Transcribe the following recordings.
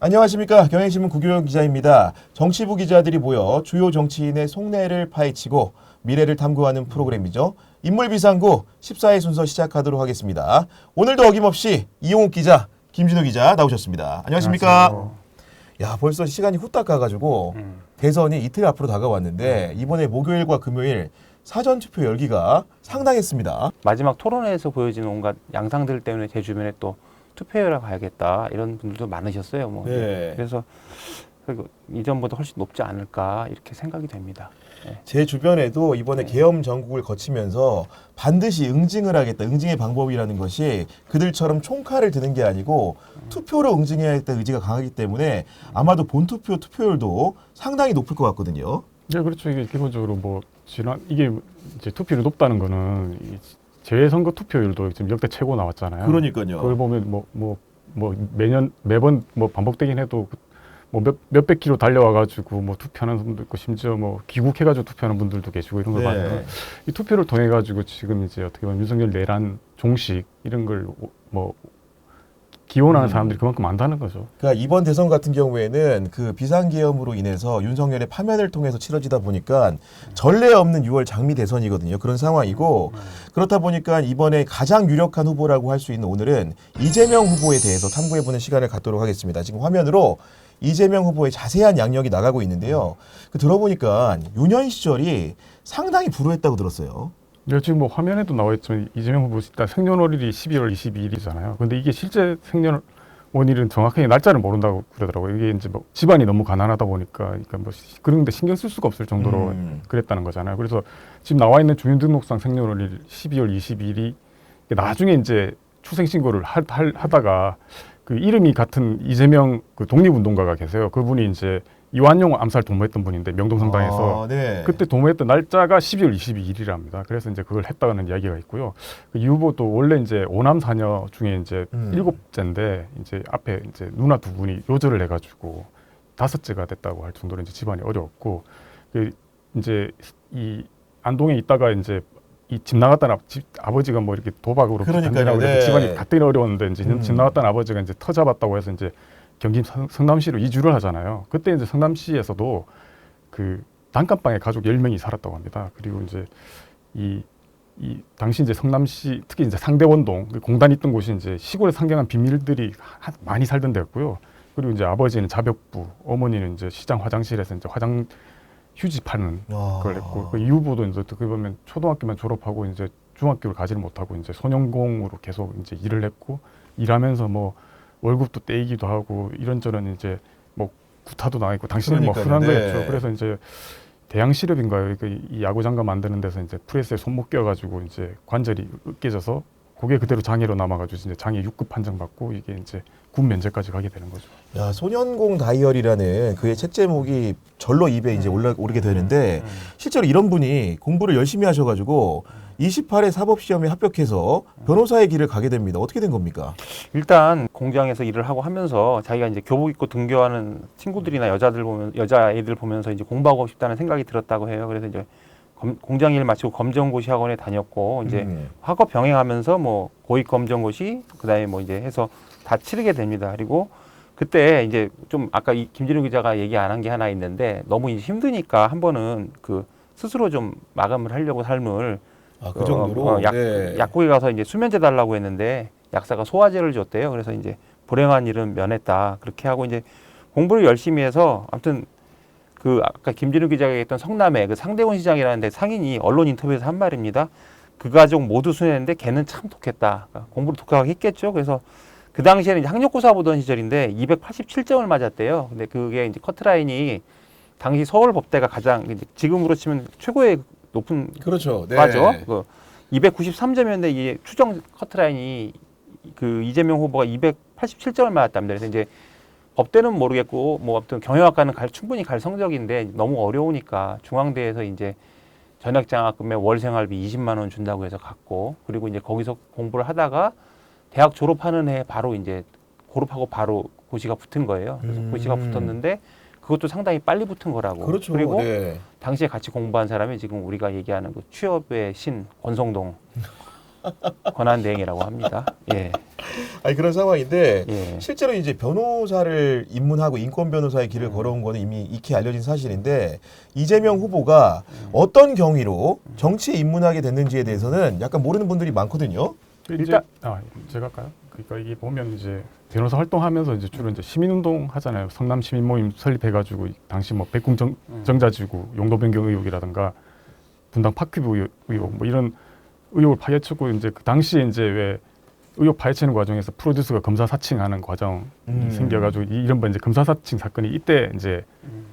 안녕하십니까. 경향신문 구교영 기자입니다. 정치부 기자들이 모여 주요 정치인의 속내를 파헤치고 미래를 탐구하는 프로그램이죠. 인물비상구 14회 순서 시작하도록 하겠습니다. 오늘도 어김없이 이용욱 기자, 김진우 기자 나오셨습니다. 안녕하십니까. 안녕하세요. 야, 벌써 시간이 후딱 가가지고 대선이 이틀 앞으로 다가왔는데 이번에 목요일과 금요일 사전투표 열기가 상당했습니다. 마지막 토론회에서 보여지는 온갖 양상들 때문에 제 주변에 또 투표하러 가야겠다 이런 분들도 많으셨어요. 뭐. 네. 그래서 이전보다 훨씬 높지 않을까 이렇게 생각이 됩니다. 네. 제 주변에도 이번에 계엄 정국을 거치면서 반드시 응징을 하겠다. 응징의 방법이라는 것이 그들처럼 총칼을 드는 게 아니고 투표로 응징해야겠다는 의지가 강하기 때문에 아마도 본투표 투표율도 상당히 높을 것 같거든요. 네, 그렇죠. 이게 기본적으로 이게 이제 투표율이 높다는 거는 이 재선거 투표율도 지금 역대 최고 나왔잖아요. 그러니까요. 그걸 보면 매번 반복되긴 해도 몇백 킬로 달려와가지고 투표하는 분도 있고 심지어 귀국해가지고 투표하는 분들도 계시고 이런 걸 네. 봐요. 이 투표를 통해 가지고 지금 이제 어떻게 보면 윤석열 내란 종식 이런 걸 기원하는 사람들이 그만큼 많다는 거죠. 그러니까 이번 대선 같은 경우에는 그 비상계엄으로 인해서 윤석열의 파면을 통해서 치러지다 보니까 전례 없는 6월 장미 대선이거든요. 그런 상황이고 그렇다 보니까 이번에 가장 유력한 후보라고 할 수 있는 오늘은 이재명 후보에 대해서 탐구해보는 시간을 갖도록 하겠습니다. 지금 화면으로 이재명 후보의 자세한 양력이 나가고 있는데요. 들어보니까 유년 시절이 상당히 불우했다고 들었어요. 네, 지금 화면에도 나와 있지만 이재명 후보 일단 생년월일이 12월 22일이잖아요. 근데 이게 실제 생년월일은 정확하게 날짜를 모른다고 그러더라고요. 이게 이제 집안이 너무 가난하다 보니까 그런데 신경 쓸 수가 없을 정도로 그랬다는 거잖아요. 그래서 지금 나와 있는 주민등록상 생년월일 12월 22일이 나중에 이제 출생신고를 하다가 그 이름이 같은 이재명 그 독립운동가가 계세요. 그분이 이제 이완용 암살 도모했던 분인데 명동성당에서 네. 그때 도모했던 날짜가 12월 22일이랍니다. 그래서 이제 그걸 했다는 이야기가 있고요. 이 후보도 원래 이제 5남 4녀 중에 이제 7째인데 이제 앞에 이제 누나 두 분이 요절을 해가지고 5째가 됐다고 할 정도로 이제 집안이 어려웠고 이제 이 안동에 있다가 이제 이 집 나갔다는 아버지가 이렇게 도박으로 그러니까요. 네. 집안이 가뜩이 어려웠는데 이제 집 나갔다는 아버지가 이제 터 잡았다고 해서 이제 경기 성남시로 이주를 하잖아요. 그때 이제 성남시에서도 그 단칸방에 가족 10명이 살았다고 합니다. 그리고 이제 이 당시 이제 성남시 특히 이제 상대원동 공단 있던 곳이 이제 시골에 상경한 빈민들이 많이 살던 데였고요. 그리고 이제 아버지는 자벽부, 어머니는 이제 시장 화장실에서 이제 화장 휴지 파는 걸 했고 이 후보도 이제 어떻게 보면 초등학교만 졸업하고 이제 중학교를 가지를 못하고 이제 소년공으로 계속 이제 일을 했고 일하면서 월급도 떼이기도 하고 이런저런 이제 구타도 당했고 당신은 흔한 거였죠. 그래서 이제 대양시럽인가요? 이 야구장갑 만드는 데서 이제 프레스에 손목 껴가지고 이제 관절이 으깨져서 그게 그대로 장애로 남아가지고 이제 장애 6급 판정 받고 이게 이제 군 면제까지 가게 되는 거죠. 야, 소년공 다이어리라는 그의 책 제목이 절로 입에 이제 오르게 되는데 실제로 이런 분이 공부를 열심히 하셔가지고 28회 사법시험에 합격해서 변호사의 길을 가게 됩니다. 어떻게 된 겁니까? 일단 공장에서 일을 하고 하면서 자기가 이제 교복 입고 등교하는 친구들이나 여자애들 보면서 이제 공부하고 싶다는 생각이 들었다고 해요. 그래서 이제 공장 일 마치고 검정고시 학원에 다녔고 이제 학업 병행하면서 고익 검정고시 그다음에 이제 해서 다 치르게 됩니다. 그리고 그때 이제 좀 아까 김진우 기자가 얘기 안 한 게 하나 있는데 너무 이제 힘드니까 한 번은 그 스스로 좀 마감을 하려고 삶을 그 정도로 약국에 가서 이제 수면제 달라고 했는데 약사가 소화제를 줬대요. 그래서 이제 불행한 일은 면했다. 그렇게 하고 이제 공부를 열심히 해서 아무튼 그 아까 김진우 기자가 얘기했던 성남의 그 상대원 시장이라는 데 상인이 언론 인터뷰에서 한 말입니다. 그 가족 모두 순회했는데 걔는 참 독했다. 그러니까 공부를 독하게 했겠죠. 그래서 그 당시에는 이제 학력고사 보던 시절인데 287점을 맞았대요. 근데 그게 이제 커트라인이 당시 서울법대가 가장 이제 지금으로 치면 최고의 높은 그렇죠. 네. 과죠. 293점이었는데 이게 추정 커트라인이 그 이재명 후보가 287점을 맞았답니다. 그래서 이제 법대는 모르겠고 아무튼 경영학과는 충분히 갈 성적인데 너무 어려우니까 중앙대에서 이제 전액장학금에 월 생활비 20만 원 준다고 해서 갔고 그리고 이제 거기서 공부를 하다가 대학 졸업하는 해 바로 이제 졸업하고 바로 고시가 붙은 거예요. 그래서 고시가 붙었는데 그것도 상당히 빨리 붙은 거라고. 그렇죠. 그리고 네. 당시에 같이 공부한 사람이 지금 우리가 얘기하는 그 취업의 신 권성동 권한대행이라고 합니다. 예. 아니 그런 상황인데 예. 실제로 이제 변호사를 입문하고 인권 변호사의 길을 걸어온 거는 이미 익히 알려진 사실인데 이재명 후보가 어떤 경위로 정치에 입문하게 됐는지에 대해서는 약간 모르는 분들이 많거든요. 일단 제가 할까요? 그러니까 이게 보면 이제 변호사 활동하면서 이제 주로 이제 시민운동 하잖아요. 성남 시민 모임 설립해가지고 당시 뭐 백궁 정자지구 용도 변경 의혹이라든가 분당 파크뷰 의혹 뭐 이런 의혹을 파헤쳤고 이제 그 당시에 이제 왜 의혹 파헤치는 과정에서 프로듀서가 검사 사칭하는 과정이 생겨가지고 이른바 이제 검사 사칭 사건이 이때 이제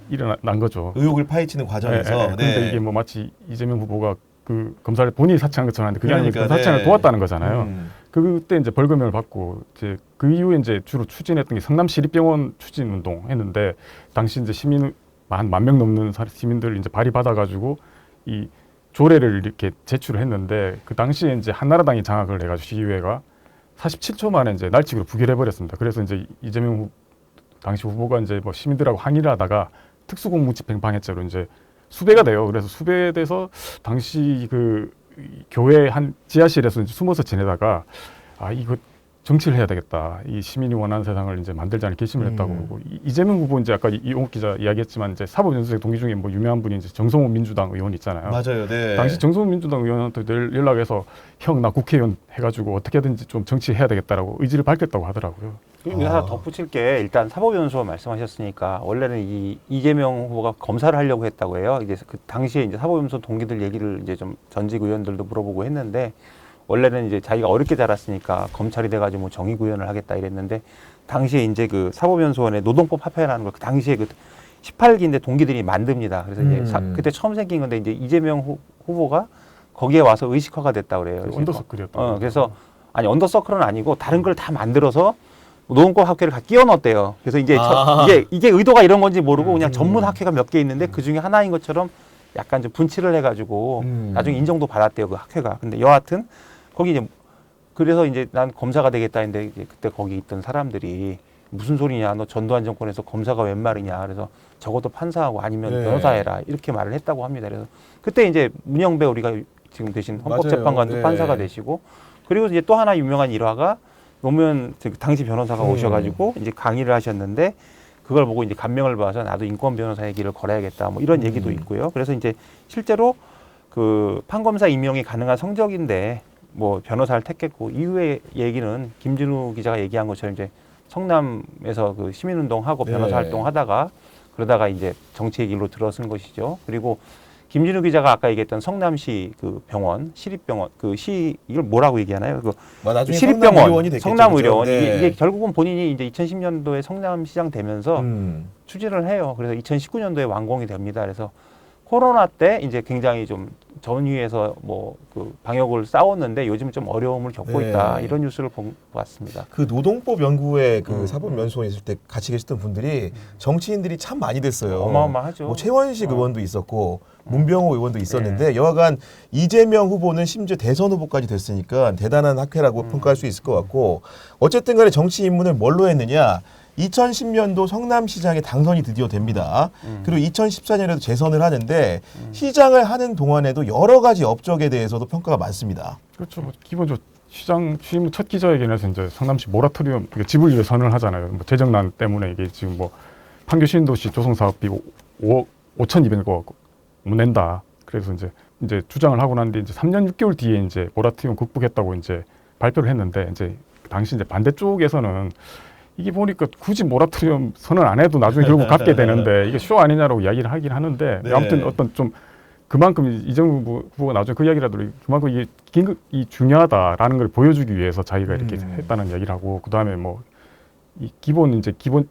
일어난 거죠. 의혹을 파헤치는 과정에서. 그런데 이게 뭐 마치 이재명 후보가 그 검사를 본인이 사칭한 것처럼 하는데 그게 아니고 그러니까, 검사 사칭을 네. 도왔다는 거잖아요. 그때 이제 벌금형을 받고 이제 그 이후에 이제 주로 추진했던 게 성남시립병원 추진 운동 했는데 당시 이제 시민 만 명 넘는 시민들 이제 발의받아가지고 이 조례를 이렇게 제출을 했는데 그 당시에 이제 한나라당이 장악을 해가지고 시의회가 47초 만에 이제 날치기로 부결해 버렸습니다. 그래서 이제 이재명 당시 후보가 이제 뭐 시민들하고 항의를 하다가 특수공무집행 방해죄로 이제 수배가 돼요. 그래서 수배돼서 당시 그 교회 한 지하실에서 이제 숨어서 지내다가 아 이거 정치를 해야 되겠다. 이 시민이 원하는 세상을 이제 만들자는 결심을 했다고 그러고 이재명 후보 이제 아까 이용욱 기자 이야기했지만 이제 사법연수생 동기 중에 뭐 유명한 분이 이제 정성호 민주당 의원 있잖아요. 맞아요. 네. 당시 정성호 민주당 의원한테 연락해서 형 나 국회의원 해가지고 어떻게든지 좀 정치해야 되겠다라고 의지를 밝혔다고 하더라고요. 그리고 하나 덧붙일 게 일단 사법연수원 말씀하셨으니까 원래는 이 이재명 후보가 검사를 하려고 했다고 해요. 이제 그 당시에 이제 사법연수원 동기들 얘기를 이제 좀 전직 의원들도 물어보고 했는데 원래는 이제 자기가 어렵게 자랐으니까 검찰이 돼가지고 뭐 정의구현을 하겠다 이랬는데 당시에 이제 그 사법연수원의 노동법 합회라는 걸 그 당시에 그 18기인데 동기들이 만듭니다. 그래서 이제 그때 처음 생긴 건데 이제 이재명 후보가 거기에 와서 의식화가 됐다 그래요. 언더서클이었다. 그래서 아니 언더서클은 아니고 다른 걸 다 만들어서 노동법 학회를 다 끼워 넣었대요. 그래서 이제 이게 의도가 이런 건지 모르고 그냥 전문 학회가 몇 개 있는데 그 중에 하나인 것처럼 약간 좀 분칠을 해가지고 나중에 인정도 받았대요 그 학회가. 근데 여하튼 거기 이제 그래서 이제 난 검사가 되겠다 했는데 이제 그때 거기 있던 사람들이 무슨 소리냐 너 전두환 정권에서 검사가 웬 말이냐 그래서 적어도 판사하고 아니면 네. 변호사 해라 이렇게 말을 했다고 합니다. 그래서 그때 이제 문영배 우리가 지금 되신 헌법재판관도 네. 판사가 되시고 그리고 이제 또 하나 유명한 일화가 노무현 당시 변호사가 오셔가지고 이제 강의를 하셨는데 그걸 보고 이제 감명을 받아서 나도 인권 변호사의 길을 걸어야겠다 뭐 이런 얘기도 있고요. 그래서 이제 실제로 그 판검사 임용이 가능한 성적인데 뭐 변호사를 택했고 이후의 얘기는 김진우 기자가 얘기한 것처럼 이제 성남에서 그 시민운동하고 변호사 활동하다가 그러다가 이제 정치의 길로 들어선 것이죠. 그리고 김진우 기자가 아까 얘기했던 성남시 그 병원, 시립병원, 그 시 이걸 뭐라고 얘기하나요? 그 나중에 시립병원, 성남의료원 네. 이게 결국은 본인이 이제 2010년도에 성남시장 되면서 추진을 해요. 그래서 2019년도에 완공이 됩니다. 그래서 코로나 때 이제 굉장히 좀 전위에서 뭐 그 방역을 싸웠는데 요즘 좀 어려움을 겪고 있다 이런 뉴스를 본 것 같습니다. 그 노동법 연구회 그 사법연수원에 있을 때 같이 계셨던 분들이 정치인들이 참 많이 됐어요. 어마어마하죠. 뭐 최원식 의원도 있었고 문병호 의원도 있었는데 여하간 이재명 후보는 심지어 대선 후보까지 됐으니까 대단한 학회라고 평가할 수 있을 것 같고 어쨌든 간에 정치 입문을 뭘로 했느냐 2010년도 성남시장에 당선이 드디어 됩니다. 그리고 2014년에도 재선을 하는데 시장을 하는 동안에도 여러 가지 업적에 대해서도 평가가 많습니다. 그렇죠. 뭐 기본적으로 시장 취임 첫 기자회견에서 이제 성남시 모라토리움 지불 위에 선언을 하잖아요. 뭐 재정난 때문에 이게 지금 뭐 판교 신도시 조성 사업비 5억 5,200억 낸다. 그래서 이제 주장을 하고 난 뒤 이제 3년 6개월 뒤에 이제 모라토리움 극복했다고 이제 발표를 했는데 이제 당시 이제 반대쪽에서는 이게 보니까 굳이 모라토리움 선언 안 해도 나중에 결국 갚게 되는데 이게 쇼 아니냐라고 이야기를 하긴 하는데 아무튼 어떤 좀 그만큼 이재명 후보가 나중에 그 이야기를 하더라도 그만큼 이게 긴급이 중요하다라는 걸 보여주기 위해서 자기가 이렇게 했다는 이야기를 하고 그 다음에 뭐 이 기본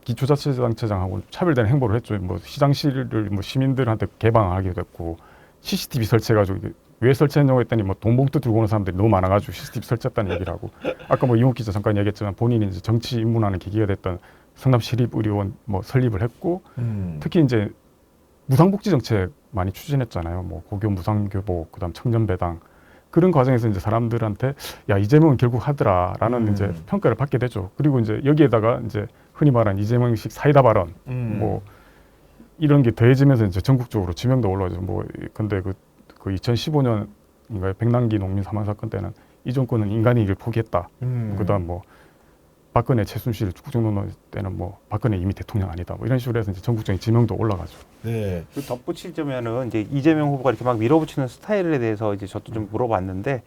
기초자치단체장하고 차별되는 행보를 했죠. 뭐 시장실을 뭐 시민들한테 개방하게 됐고 CCTV 설치해가지고 왜 설치했냐고 했더니 뭐 돈봉투 들고 오는 사람들이 너무 많아가지고 CCTV 설치했다는 얘기를 하고 아까 뭐 이용욱 기자 잠깐 얘기했지만 본인이 이제 정치 입문하는 계기가 됐던 성남시립의료원 뭐 설립을 했고 특히 이제 무상복지 정책 많이 추진했잖아요. 뭐 고교 무상교복, 그다음 청년배당 그런 과정에서 이제 사람들한테 야 이재명은 결국 하더라라는 이제 평가를 받게 되죠. 그리고 이제 여기에다가 이제 흔히 말하는 이재명식 사이다 발언 뭐 이런 게 더해지면서 이제 전국적으로 지명도 올라가죠. 뭐 근데 그 2015년인가요? 백남기 농민 사망 사건 때는 이 정권은 인간의 일을 포기했다. 그다음 뭐 박근혜 최순실 국정농단 때는 뭐 박근혜 이미 대통령 아니다. 뭐 이런 식으로 해서 이제 전국적인 지명도 올라가죠. 네. 그 덧붙이자면은 이제 이재명 후보가 이렇게 막 밀어붙이는 스타일에 대해서 이제 저도 좀 물어봤는데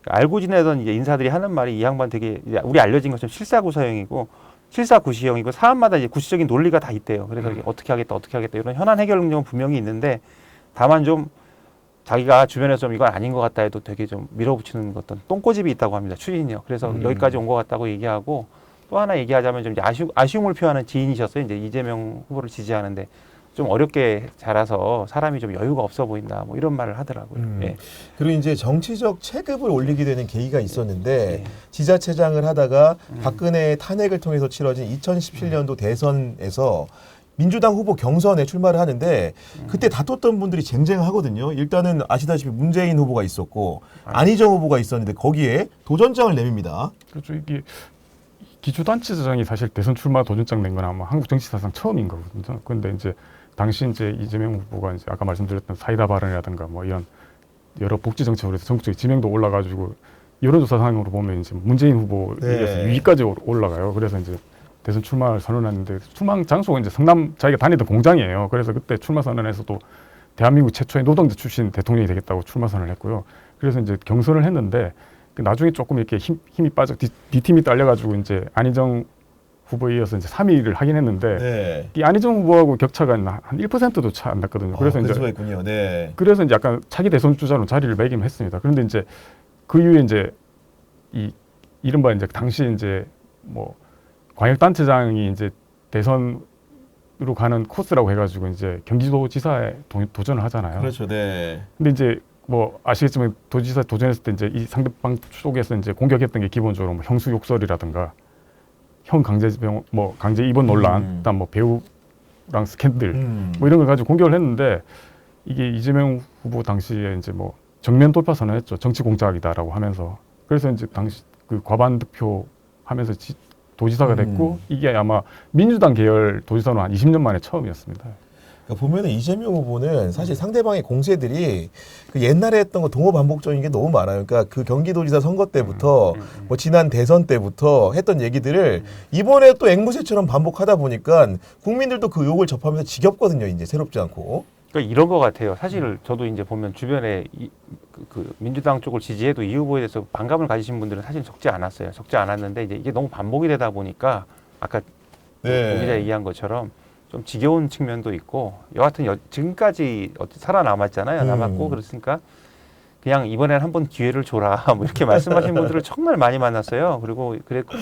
알고 지내던 이제 인사들이 하는 말이 이 양반 되게 이제 우리 알려진 것처럼 실사구사형이고 실사구시형이고 사안마다 이제 구시적인 논리가 다 있대요. 그래서 이게 어떻게 하겠다 이런 현안 해결 능력은 분명히 있는데 다만 좀 자기가 주변에서 좀 이건 아닌 것 같다 해도 되게 좀 밀어붙이는 어떤 똥꼬집이 있다고 합니다. 추진이요. 그래서 여기까지 온 것 같다고 얘기하고 또 하나 얘기하자면 좀 이제 아쉬움을 표하는 지인이셨어요. 이제 이재명 후보를 지지하는데 좀 어렵게 자라서 사람이 좀 여유가 없어 보인다. 뭐 이런 말을 하더라고요. 예. 그리고 이제 정치적 체급을 올리게 되는 계기가 있었는데 예. 지자체장을 하다가 박근혜 탄핵을 통해서 치러진 2017년도 대선에서 민주당 후보 경선에 출마를 하는데 그때 다퉜던 분들이 쟁쟁하거든요. 일단은 아시다시피 문재인 후보가 있었고 안희정 후보가 있었는데 거기에 도전장을 내밉니다. 그렇죠. 이게 기초단체장이 사실 대선 출마 도전장 낸 건 아마 한국 정치 사상 처음인 거거든요. 그런데 이제 당시 이제 이재명 후보가 이제 아까 말씀드렸던 사이다 발언이라든가 뭐 이런 여러 복지 정책으로 해서 전국적인 지명도 올라가지고 여론조사상으로 보면 이제 문재인 후보에 의해서 6위까지 올라가요. 그래서 이제 대선 출마를 선언했는데 출마 장소가 이제 성남 자기가 다니던 공장이에요. 그래서 그때 출마 선언에서도 대한민국 최초의 노동자 출신 대통령이 되겠다고 출마 선언을 했고요. 그래서 이제 경선을 했는데 나중에 조금 이렇게 힘이 빠져 D팀이 딸려가지고 이제 안희정 후보에 이어서 이제 3위를 하긴 했는데 네. 이 안희정 후보하고 격차가 한 1%도 차 안 났거든요. 그래서 이제 있군요. 네. 그래서 이제 약간 차기 대선 주자로 자리를 매김 했습니다. 그런데 이제 그 이후에 이제 이 이른바 이제 당시 이제 뭐 광역단체장이 이제 대선으로 가는 코스라고 해가지고 이제 경기도지사에 도전을 하잖아요. 그렇죠. 네. 근데 이제 뭐 아시겠지만 도지사 도전했을 때 이제 이 상대방 쪽에서 이제 공격했던 게 기본적으로 뭐 형수 욕설이라든가 형 강제병 뭐 강제 입원 논란, 그다음 뭐 배우랑 스캔들 뭐 이런 걸 가지고 공격을 했는데 이게 이재명 후보 당시에 이제 뭐 정면 돌파 선언했죠. 정치 공작이다라고 하면서 그래서 이제 당시 그 과반 득표 하면서 도지사가 됐고 이게 아마 민주당 계열 도지사는 한 20년 만에 처음이었습니다. 그러니까 보면은 이재명 후보는 사실 상대방의 공세들이 그 옛날에 했던 거 동호 반복적인 게 너무 많아요. 그러니까 그 경기도지사 선거 때부터 뭐 지난 대선 때부터 했던 얘기들을 이번에 또 앵무새처럼 반복하다 보니까 국민들도 그 욕을 접하면서 지겹거든요. 이제 새롭지 않고. 그러니까 이런 것 같아요. 사실 저도 이제 보면 주변에 그 민주당 쪽을 지지해도 이 후보에 대해서 반감을 가지신 분들은 사실 적지 않았어요. 적지 않았는데 이제 이게 너무 반복이 되다 보니까 아까 네. 기자 얘기한 것처럼 좀 지겨운 측면도 있고 여하튼 지금까지 살아남았잖아요. 남았고 그렇으니까 그냥 이번에는 한번 기회를 줘라 뭐 이렇게 말씀하신 분들을 정말 많이 만났어요. 그리고 그랬고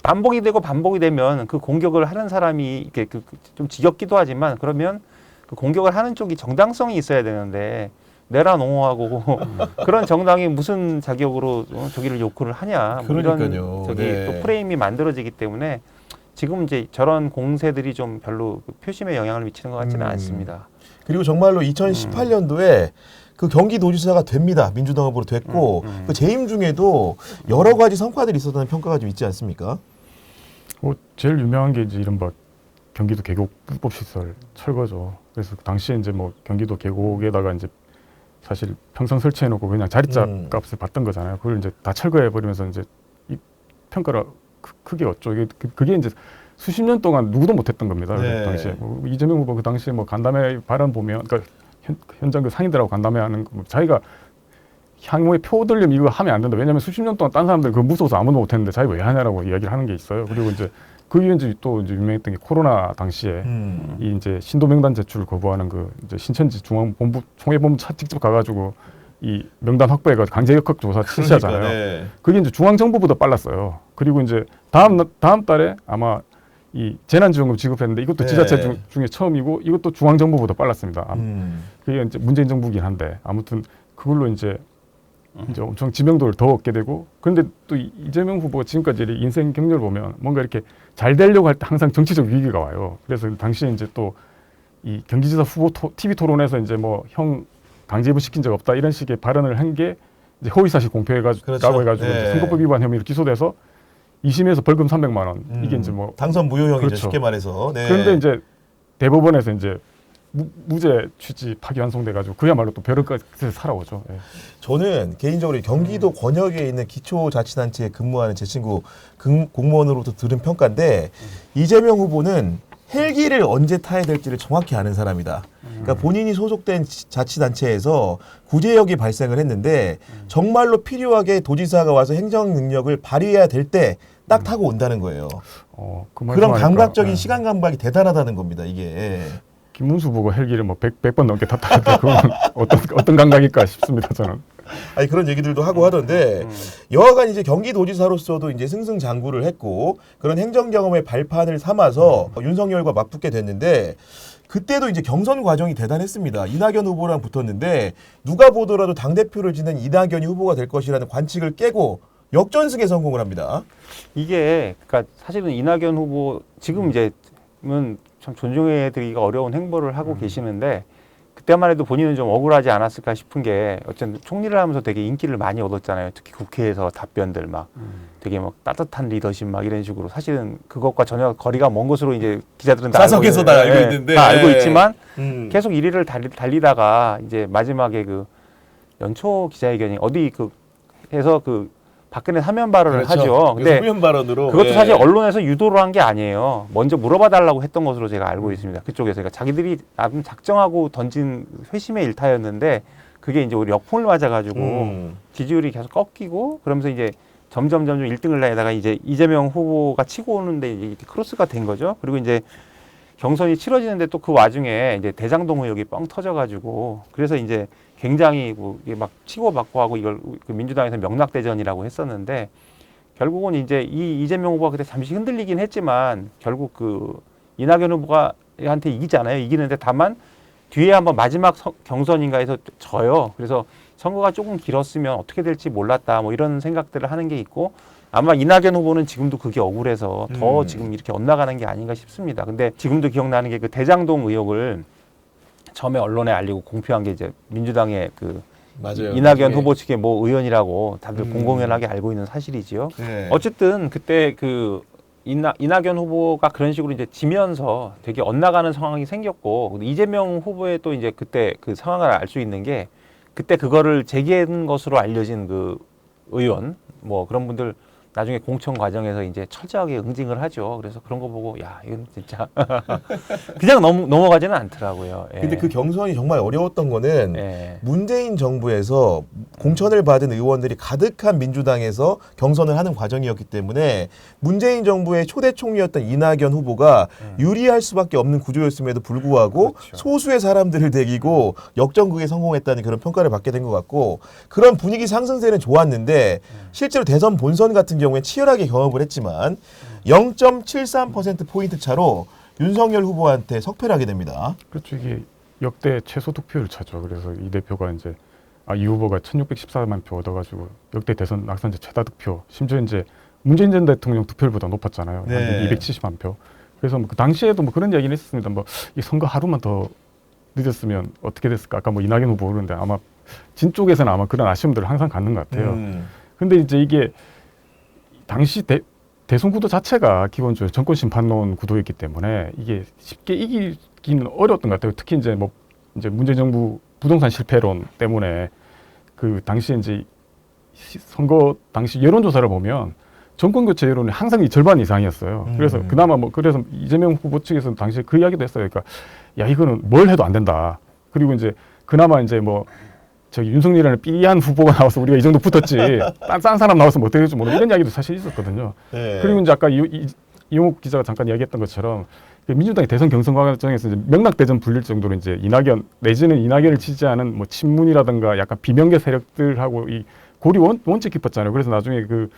반복이 되고 반복이 되면 그 공격을 하는 사람이 이렇게 좀 지겹기도 하지만 그러면 그 공격을 하는 쪽이 정당성이 있어야 되는데 내라 농어하고 그런 정당이 무슨 자격으로 저기를 욕을 하냐 뭐 이런 저기 네. 또 프레임이 만들어지기 때문에 지금 이제 저런 공세들이 좀 별로 표심에 영향을 미치는 것 같지는 않습니다. 그리고 정말로 2018년도에 그 경기도지사가 됩니다. 민주당 후보로 됐고 그 재임 중에도 여러 가지 성과들이 있었다는 평가가 좀 있지 않습니까? 제일 유명한 게 이제 이른바 경기도 계곡 불법 시설 철거죠. 그래서 당시에 이제 뭐 경기도 계곡에다가 이제 사실 평상 설치해놓고 그냥 자릿자 값을 받던 거잖아요. 그걸 이제 다 철거해 버리면서 이제 이 평가를 크게 얻죠. 그게 이제 수십 년 동안 누구도 못했던 겁니다. 네. 그 당시에 뭐 이재명 후보 그 당시에 뭐 간담회 발언 보면, 그러니까 현장 그 상인들하고 간담회하는 거, 자기가 향후에 표 들림 이거 하면 안 된다. 왜냐하면 수십 년 동안 딴 사람들 그거 무서워서 아무도 못했는데 자기 왜 하냐라고 이야기를 하는 게 있어요. 그리고 이제 그 이후에 이제 또 이제 유명했던 게 코로나 당시에 이 이제 신도 명단 제출을 거부하는 그 이제 신천지 중앙본부 총회본부 직접 가가지고 이 명단 확보해가 강제 역학 조사 실시하잖아요. 네. 그게 이제 중앙정부보다 빨랐어요. 그리고 이제 다음 달에 아마 이 재난지원금 지급했는데 이것도 네. 지자체 중에 처음이고 이것도 중앙정부보다 빨랐습니다. 그게 이제 문재인 정부긴 한데 아무튼 그걸로 이제 엄청 지명도를 더 얻게 되고, 그런데 또 이재명 후보가 지금까지 인생 경력을 보면 뭔가 이렇게 잘 되려고 할 때 항상 정치적 위기가 와요. 그래서 당시에 이제 또 이 경기지사 후보 TV 토론에서 이제 뭐 형 강제 입원 시킨 적 없다 이런 식의 발언을 한 게 이제 허위사실 공표해가지고 그렇죠. 해가지고 네. 선거법 위반 혐의로 기소돼서 2심에서 벌금 300만 원 이게 이제 뭐 당선 무효형이죠. 그렇죠. 쉽게 말해서. 네. 그런데 이제 대법원에서 이제 무죄 취지 파기환송돼가지고 그야말로 또 벼를 끝에 살아오죠. 예. 저는 개인적으로 경기도 권역에 있는 기초자치단체에 근무하는 제 친구 공무원으로부터 들은 평가인데 이재명 후보는 헬기를 언제 타야 될지를 정확히 아는 사람이다. 그러니까 본인이 소속된 자치단체에서 구제역이 발생을 했는데 정말로 필요하게 도지사가 와서 행정 능력을 발휘해야 될 때 딱 타고 온다는 거예요. 그 그런 말씀하니까, 감각적인 예. 시간 감각이 대단하다는 겁니다. 이게. 김문수 후보가 헬기를 뭐 100번 넘게 탔다 해도 그건 어떤 감각일까 싶습니다. 저는. 아니 그런 얘기들도 하고 하던데 여하간 이제 경기도지사로서도 이제 승승장구를 했고 그런 행정 경험의 발판을 삼아서 윤석열과 맞붙게 됐는데 그때도 이제 경선 과정이 대단했습니다. 이낙연 후보랑 붙었는데 누가 보더라도 당대표를 지낸 이낙연이 후보가 될 것이라는 관측을 깨고 역전승에 성공을 합니다. 이게 그러니까 사실은 이낙연 후보 지금 이제는 참 존중해드리기가 어려운 행보를 하고 계시는데 그때만 해도 본인은 좀 억울하지 않았을까 싶은 게 어쨌든 총리를 하면서 되게 인기를 많이 얻었잖아요. 특히 국회에서 답변들 막 되게 막 따뜻한 리더십 막 이런 식으로 사실은 그것과 전혀 거리가 먼 것으로 이제 기자들은 다 사석에서 다 알고 있는데. 다 알고 있지만 계속 계속 1위를 달리다가 이제 마지막에 그 연초 기자회견이 어디 그 해서 그 박근혜 사면 발언을 하죠. 근데 후면 발언으로 그것도 사실 언론에서 유도를 한 게 아니에요. 먼저 물어봐 달라고 했던 것으로 제가 알고 있습니다. 그쪽에서 그러니까 자기들이 나름 작정하고 던진 회심의 일타였는데 그게 이제 우리 역풍을 맞아가지고 지지율이 계속 꺾이고 그러면서 이제 점점 1등을 내다가 이제 이재명 후보가 치고 오는데 이제 크로스가 된 거죠. 그리고 이제 경선이 치러지는데 또 그 와중에 이제 대장동 의혹이 뻥 터져가지고 그래서 이제 굉장히 뭐 이게 막 치고받고 하고 이걸 그 민주당에서 명락대전이라고 했었는데 결국은 이제 이 이재명 후보가 그때 잠시 흔들리긴 했지만 결국 그 이낙연 후보가 한테 이기잖아요. 이기는데 다만 뒤에 한번 마지막 경선인가 해서 져요. 그래서 선거가 조금 길었으면 어떻게 될지 몰랐다 뭐 이런 생각들을 하는 게 있고 아마 이낙연 후보는 지금도 그게 억울해서 더 지금 이렇게 엇나가는 게 아닌가 싶습니다. 근데 지금도 기억나는 게 그 대장동 의혹을 처음에 언론에 알리고 공표한 게 이제 민주당의 그 맞아요. 이낙연 후보 측의 뭐 의원이라고 다들 공공연하게 알고 있는 사실이지요. 네. 어쨌든 그때 그 이낙연 후보가 그런 식으로 이제 지면서 되게 엇나가는 상황이 생겼고 이재명 후보의 또 이제 그때 그 상황을 알 수 있는 게 그때 그거를 제기한 것으로 알려진 그 의원 뭐 그런 분들 나중에 공천 과정에서 이제 철저하게 응징을 하죠. 그래서 그런 거 보고 야 이건 진짜 그냥 넘어가지는 않더라고요. 예. 근데 그 경선이 정말 어려웠던 거는 예. 문재인 정부에서 공천을 받은 의원들이 가득한 민주당에서 경선을 하는 과정이었기 때문에 문재인 정부의 초대 총리였던 이낙연 후보가 유리할 수밖에 없는 구조였음에도 불구하고 그렇죠. 소수의 사람들을 대기고 역전극에 성공했다는 그런 평가를 받게 된 것 같고 그런 분위기 상승세는 좋았는데 실제로 대선 본선 같은 경우에 치열하게 경험을 했지만 0.73%포인트 차로 윤석열 후보한테 석패를 하게 됩니다. 그렇죠. 이게 역대 최소 득표율 차죠. 그래서 이 대표가 이제 이 후보가 1,614만 표 얻어가지고 역대 대선 낙선제 최다 득표. 심지어 이제 문재인 전 대통령 득표율보다 높았잖아요. 네. 270만 표. 그래서 뭐 그 당시에도 뭐 그런 이야기는 했습니다. 뭐 이 선거 하루만 더 늦었으면 어떻게 됐을까? 아까 뭐 이낙연 후보 그러는데 아마 진 쪽에서는 아마 그런 아쉬움들을 항상 갖는 것 같아요. 근데 이제 이게 당시 대선 구도 자체가 기본적으로 정권 심판론 구도였기 때문에 이게 쉽게 이기기는 어려웠던 것 같아요. 특히 이제 뭐 이제 문재인 정부 부동산 실패론 때문에 그 당시에 이제 선거 당시 여론조사를 보면 정권 교체 여론이 항상 이 절반 이상이었어요. 그래서 그나마 뭐 그래서 이재명 후보 측에서는 당시에 그 이야기도 했어요. 그러니까 야 이거는 뭘 해도 안 된다. 그리고 이제 그나마 이제 뭐 저기 윤석열이라는 삐한 후보가 나와서 우리가 이 정도 붙었지 딴 사람 나와서 뭐 어떻게 될지 모르는 이런 이야기도 사실 있었거든요. 네. 그리고 이제 아까 이용욱 기자가 잠깐 이야기했던 것처럼 민주당이 대선 경선 과정에서 이제 명락대전 불릴 정도로 이제 이낙연 내지는 이낙연을 지지하는 뭐 친문이라든가 약간 비명계 세력들하고 이 골이 원체 깊었잖아요. 그래서 나중에 그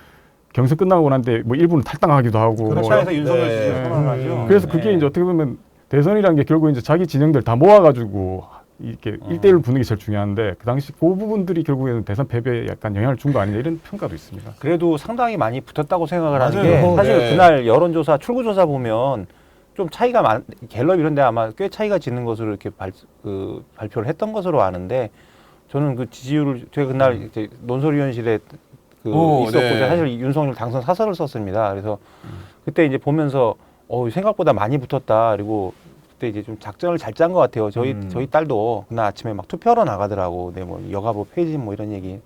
경선 끝나고 난데 뭐 일부는 탈당하기도 하고 그런 뭐 차에서 윤석열 네. 지지를 선언하죠. 그래서 그게 이제 어떻게 보면 대선이라는 게 결국 이제 자기 진영들 다 모아가지고 이렇게 1대1로 붙는 게 제일 중요한데 그 당시 그 부분들이 결국에는 대선 패배에 약간 영향을 준 거 아니냐 이런 평가도 있습니다. 그래도 상당히 많이 붙었다고 생각을 하는 맞아요. 게 사실 네. 그날 여론조사 출구조사 보면 좀 차이가 갤럽 이런데 아마 꽤 차이가 지는 것으로 이렇게 발표를 했던 것으로 아는데 저는 그 지지율을 제가 그날 이제 논설위원실에 있었고 네. 사실 윤석열 당선 사설을 썼습니다. 그래서 그때 이제 보면서 생각보다 많이 붙었다. 그리고 그때 이제 좀 작전을 잘 짠 것 같아요. 저희 딸도 그날 아침에 막 투표하러 나가더라고. 네, 뭐 여가부 폐지 뭐 이런 얘기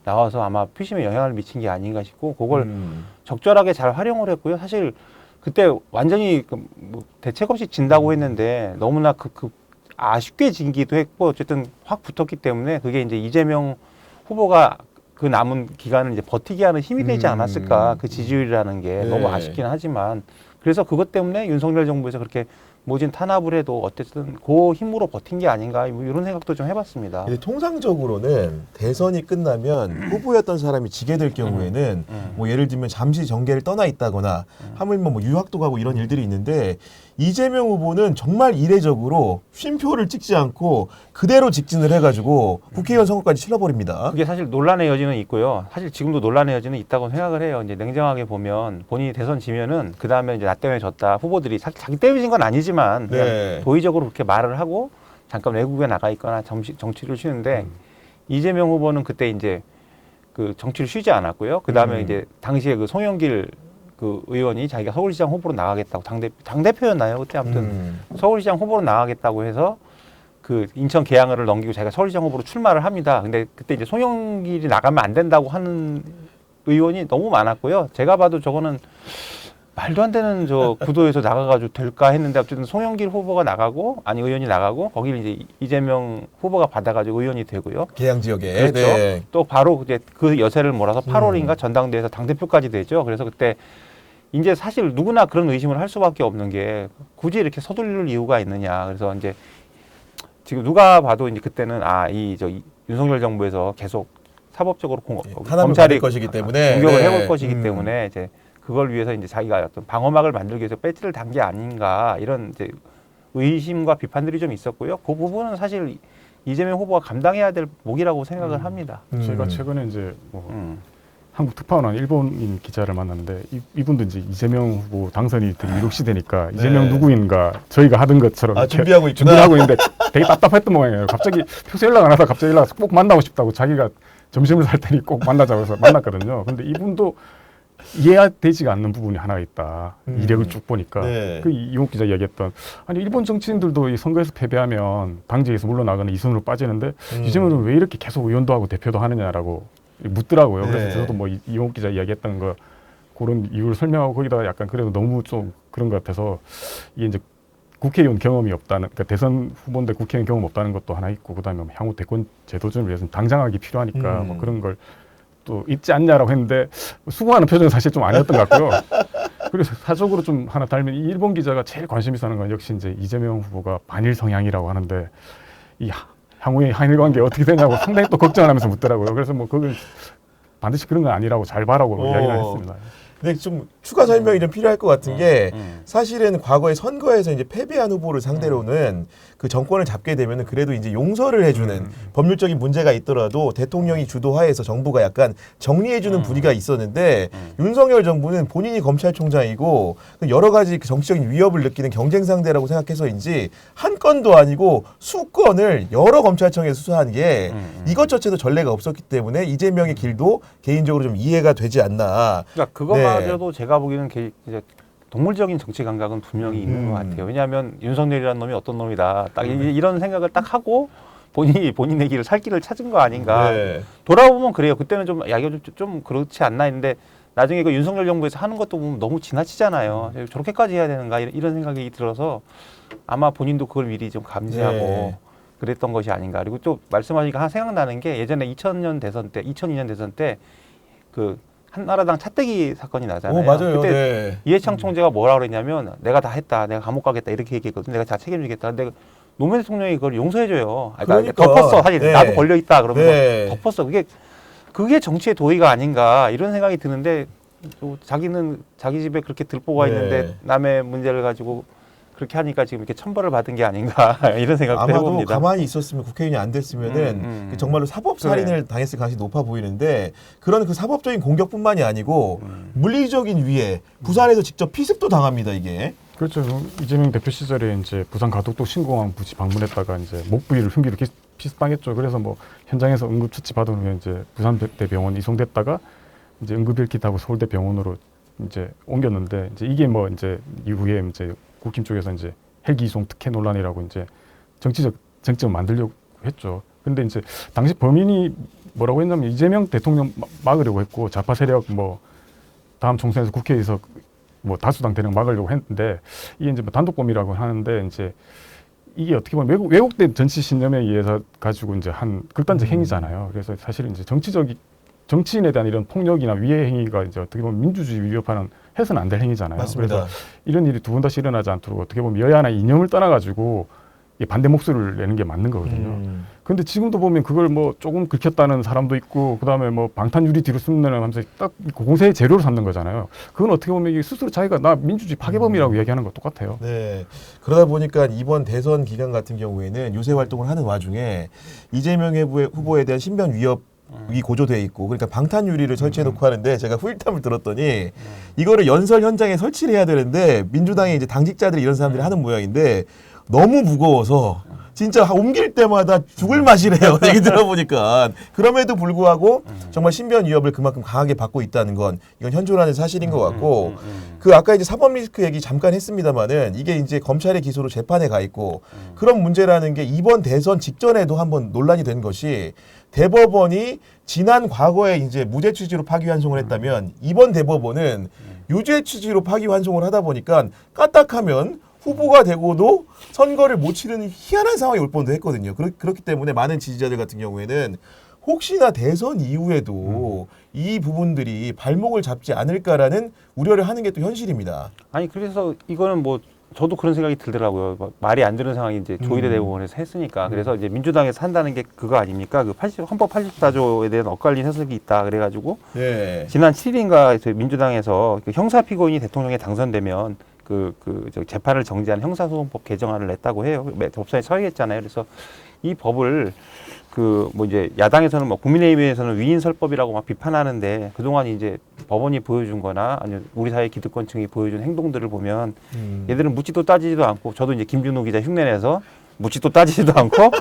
나와서 아마 표심에 영향을 미친 게 아닌가 싶고 그걸 적절하게 잘 활용을 했고요. 사실 그때 완전히 뭐 대책 없이 진다고 했는데 너무나 아쉽게 진기도 했고 어쨌든 확 붙었기 때문에 그게 이제 이재명 후보가 그 남은 기간을 이제 버티게 하는 힘이 되지 않았을까. 그 지지율이라는 게 네. 너무 아쉽긴 하지만 그래서 그것 때문에 윤석열 정부에서 그렇게 모진 탄압을 해도 어쨌든 그 힘으로 버틴 게 아닌가 뭐 이런 생각도 좀 해봤습니다. 근데 통상적으로는 대선이 끝나면 후보였던 사람이 지게 될 경우에는 뭐 예를 들면 잠시 정계를 떠나 있다거나 하물며 뭐 유학도 가고 이런 일들이 있는데 이재명 후보는 정말 이례적으로 쉼표를 찍지 않고 그대로 직진을 해가지고 국회의원 선거까지 치러버립니다. 그게 사실 논란의 여지는 있고요. 사실 지금도 논란의 여지는 있다고 생각을 해요. 이제 냉정하게 보면 본인이 대선 지면은 그 다음에 이제 나 때문에 졌다 후보들이 사실 자기 때문에 진 건 아니지만 그냥 네. 도의적으로 그렇게 말을 하고 잠깐 외국에 나가 있거나 정치를 쉬는데 이재명 후보는 그때 이제 그 정치를 쉬지 않았고요. 그 다음에 이제 당시에 그 송영길 그 의원이 자기가 서울시장 후보로 나가겠다고 당대표였나요? 그때 아무튼 서울시장 후보로 나가겠다고 해서 그 인천 계양을을 넘기고 자기가 서울시장 후보로 출마를 합니다. 근데 그때 이제 송영길이 나가면 안 된다고 하는 의원이 너무 많았고요. 제가 봐도 저거는 말도 안 되는 저 구도에서 나가가지고 될까 했는데 어쨌든 송영길 후보가 나가고 아니 의원이 나가고 거기를 이제 이재명 후보가 받아가지고 의원이 되고요. 계양 지역에. 그렇죠. 네. 또 바로 이제 그 여세를 몰아서 8월인가 전당대회에서 당대표까지 되죠. 그래서 그때 이제 사실 누구나 그런 의심을 할 수밖에 없는 게 굳이 이렇게 서둘릴 이유가 있느냐. 그래서 이제 지금 누가 봐도 이제 그때는 윤석열 정부에서 계속 사법적으로 탄압을 받을 것이기 때문에 공격을 네. 해볼 것이기 때문에 이제 그걸 위해서 이제 자기가 어떤 방어막을 만들기 위해서 배지를 단 게 아닌가 이런 이제 의심과 비판들이 좀 있었고요. 그 부분은 사실 이재명 후보가 감당해야 될 몫이라고 생각을 합니다. 제가 최근에 이제 뭐 한국 특파원 일본인 기자를 만났는데 이분도 이제 이재명 후보 당선이 되게 이룩시되니까 이재명 누구인가 저희가 하던 것처럼 이렇게 준비하고 있구나. 준비하고 있는데 되게 답답했던 모양이에요. 갑자기 평소 연락 안 와서 갑자기 연락 와서 꼭 만나고 싶다고 자기가 점심을 살 테니 꼭 만나자고 해서 만났거든요. 근데 이분도 이해되지가 않는 부분이 하나 있다. 이력을 쭉 보니까 네. 그 이용욱 기자 이야기했던 아니 일본 정치인들도 이 선거에서 패배하면 당직에서 물러나거나 이선으로 빠지는데 이재명은 왜 이렇게 계속 의원도 하고 대표도 하느냐라고 묻더라고요. 그래서 네. 저도 뭐 이용욱 기자 이야기했던 거 그런 이유를 설명하고 거기다가 약간 그래도 너무 좀 그런 것 같아서 이게 이제 국회의원 경험이 없다는 그러니까 대선 후보인데 국회의원 경험 없다는 것도 하나 있고 그다음에 뭐 향후 대권 제도전을 위해서 당장하기 필요하니까 뭐 그런 걸 또 있지 않냐라고 했는데 수긍하는 표정은 사실 좀 아니었던 것 같고요. 그래서 사적으로 좀 하나 닮은 이 일본 기자가 제일 관심 있어 하는 건 역시 이제 이재명 후보가 반일 성향이라고 하는데 이 향후의 한일 관계 어떻게 되냐고 상당히 또 걱정하면서 묻더라고요. 그래서 뭐 그걸 반드시 그런 건 아니라고 잘 봐라고 이야기를 했습니다. 근데 좀 추가 설명이 좀 필요할 것 같은 게 사실은 과거에 선거에서 이제 패배한 후보를 상대로는 그 정권을 잡게 되면은 그래도 이제 용서를 해주는 법률적인 문제가 있더라도 대통령이 주도하에서 정부가 약간 정리해주는 분위기가 있었는데 윤석열 정부는 본인이 검찰총장이고 여러 가지 그 정치적인 위협을 느끼는 경쟁 상대라고 생각해서인지 한 건도 아니고 수건을 여러 검찰청에 수사한 게 이것조차도 전례가 없었기 때문에 이재명의 길도 개인적으로 좀 이해가 되지 않나. 그러니까 그거마저도 제가 보기에는 이제 동물적인 정치 감각은 분명히 있는 것 같아요. 왜냐하면 윤석열이라는 놈이 어떤 놈이다. 딱 이런 생각을 딱 하고 본인의 길을 살 길을 찾은 거 아닌가. 네. 돌아보면 그래요. 그때는 좀 야기가 좀 그렇지 않나 했는데 나중에 그 윤석열 정부에서 하는 것도 보면 너무 지나치잖아요. 저렇게까지 해야 되는가 이런 생각이 들어서 아마 본인도 그걸 미리 좀 감지하고 네. 그랬던 것이 아닌가. 그리고 또 말씀하시니까 하나 생각나는 게 예전에 2002년 대선 때 그 한나라당 차떼기 사건이 나잖아요. 맞아요. 그때 네. 이해창 총재가 뭐라 그랬냐면 내가 다 했다. 내가 감옥 가겠다. 이렇게 얘기했거든. 내가 다 책임지겠다. 근데 노무현 대통령이 그걸 용서해줘요. 그러니까 덮었어. 사실 네. 나도 걸려있다. 그러면서 네. 덮었어. 그게 정치의 도의가 아닌가 이런 생각이 드는데 또 자기는 자기 집에 그렇게 들보가 네. 있는데 남의 문제를 가지고 그렇게 하니까 지금 이렇게 천벌을 받은 게 아닌가 이런 생각도 아마도 해봅니다. 가만히 있었으면 국회의원이 안 됐으면은 그 정말로 사법 살인을 그래. 당했을 가능성이 높아 보이는데 그런 그 사법적인 공격뿐만이 아니고 물리적인 위해 부산에서 직접 피습도 당합니다 이게. 그렇죠. 이재명 대표 시절에 이제 부산 가덕도 신공항 부지 방문했다가 이제 목 부위를 흉기로 피습당했죠. 그래서 뭐 현장에서 응급 처치 받은 후에 이제 부산대병원 이송됐다가 이제 응급일기 타고 서울대병원으로 이제 옮겼는데 이제 이게 뭐 이제 이후에 이제 국힘 쪽에서 이제 헬기 이송 특혜 논란이라고 이제 정치적 쟁점을 만들려고 했죠. 근데 이제 당시 범인이 뭐라고 했냐면 이재명 대통령 막으려고 했고 좌파 세력 뭐 다음 총선에서 국회에서 뭐 다수당 되는 거 막으려고 했는데 이게 이제 뭐 단독범이라고 하는데 이제 이게 어떻게 보면 왜곡된 정치 신념에 의해서 가지고 이제 한 극단적 행위잖아요. 그래서 사실은 이제 정치인에 대한 이런 폭력이나 위해 행위가 이제 어떻게 보면 민주주의 위협하는 해서는 안 될 행위잖아요. 맞습니다. 그래서 이런 일이 두 번 다시 일어나지 않도록 어떻게 보면 여야나 이념을 떠나가지고 반대 목소리를 내는 게 맞는 거거든요. 근데 지금도 보면 그걸 뭐 조금 긁혔다는 사람도 있고, 그 다음에 뭐 방탄유리 뒤로 숨는 하면서 딱 공세의 재료로 삼는 거잖아요. 그건 어떻게 보면 이게 스스로 자기가 나 민주주의 파괴범이라고 얘기하는 거 똑같아요. 네. 그러다 보니까 이번 대선 기간 같은 경우에는 유세 활동을 하는 와중에 이재명 후보에 대한 신변 위협이 고조돼 있고, 그러니까 방탄유리를 설치해놓고 하는데 제가 후일담을 들었더니 이거를 연설 현장에 설치를 해야 되는데 민주당의 이제 당직자들이 이런 사람들이 하는 모양인데 너무 무거워서 진짜 옮길 때마다 죽을 맛이래요. 얘기 들어보니까. 그럼에도 불구하고 정말 신변 위협을 그만큼 강하게 받고 있다는 건 이건 현존하는 사실인 것 같고, 그 아까 이제 사법 리스크 얘기 잠깐 했습니다마는 이게 이제 검찰의 기소로 재판에 가 있고, 그런 문제라는 게 이번 대선 직전에도 한번 논란이 된 것이, 대법원이 지난 과거에 이제 무죄 취지로 파기환송을 했다면 이번 대법원은 유죄 취지로 파기환송을 하다 보니까 까딱하면 후보가 되고도 선거를 못 치르는 희한한 상황이 올 뻔도 했거든요. 그렇기 때문에 많은 지지자들 같은 경우에는 혹시나 대선 이후에도 이 부분들이 발목을 잡지 않을까라는 우려를 하는 게 또 현실입니다. 아니 그래서 이거는 뭐 저도 그런 생각이 들더라고요. 말이 안 되는 상황이 이제 조희대 대법원에서 했으니까. 그래서 이제 민주당에서 한다는 게 그거 아닙니까? 그 헌법 84조에 대한 엇갈린 해석이 있다. 그래가지고 네. 지난 7일인가 민주당에서 그 형사 피고인이 대통령에 당선되면 저 재판을 정지한 형사소송법 개정안을 냈다고 해요. 법사위에 처리했잖아요. 그래서 이 법을 뭐 이제 야당에서는 뭐 국민의힘에서는 위인설법이라고 막 비판하는데, 그동안 이제 법원이 보여준 거나 아니면 우리 사회 기득권층이 보여준 행동들을 보면 얘들은 묻지도 따지지도 않고, 저도 이제 김준호 기자 흉내내서 묻지도 따지지도 않고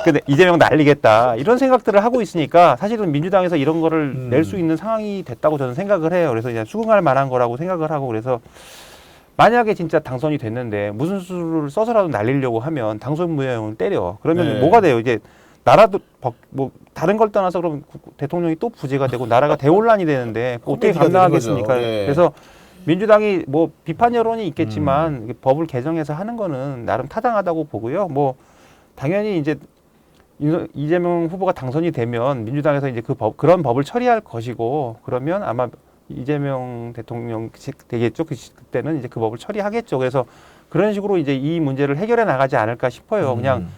근데 이재명 날리겠다 이런 생각들을 하고 있으니까 사실은 민주당에서 이런 거를 낼 수 있는 상황이 됐다고 저는 생각을 해요. 그래서 그냥 수긍할 만한 거라고 생각을 하고, 그래서 만약에 진짜 당선이 됐는데 무슨 수를 써서라도 날리려고 하면 당선 무효형을 때려. 그러면 네. 뭐가 돼요? 이제 나라도 뭐 다른 걸 떠나서 그럼 대통령이 또 부재가 되고 나라가 대혼란이 되는데 어떻게 감당하겠습니까? 네. 그래서 민주당이 뭐 비판 여론이 있겠지만 법을 개정해서 하는 거는 나름 타당하다고 보고요. 뭐 당연히 이제 이재명 후보가 당선이 되면 민주당에서 이제 그런 법을 처리할 것이고, 그러면 아마 이재명 대통령 되겠죠. 그때는 이제 그 법을 처리하겠죠. 그래서 그런 식으로 이제 이 문제를 해결해 나가지 않을까 싶어요. 그냥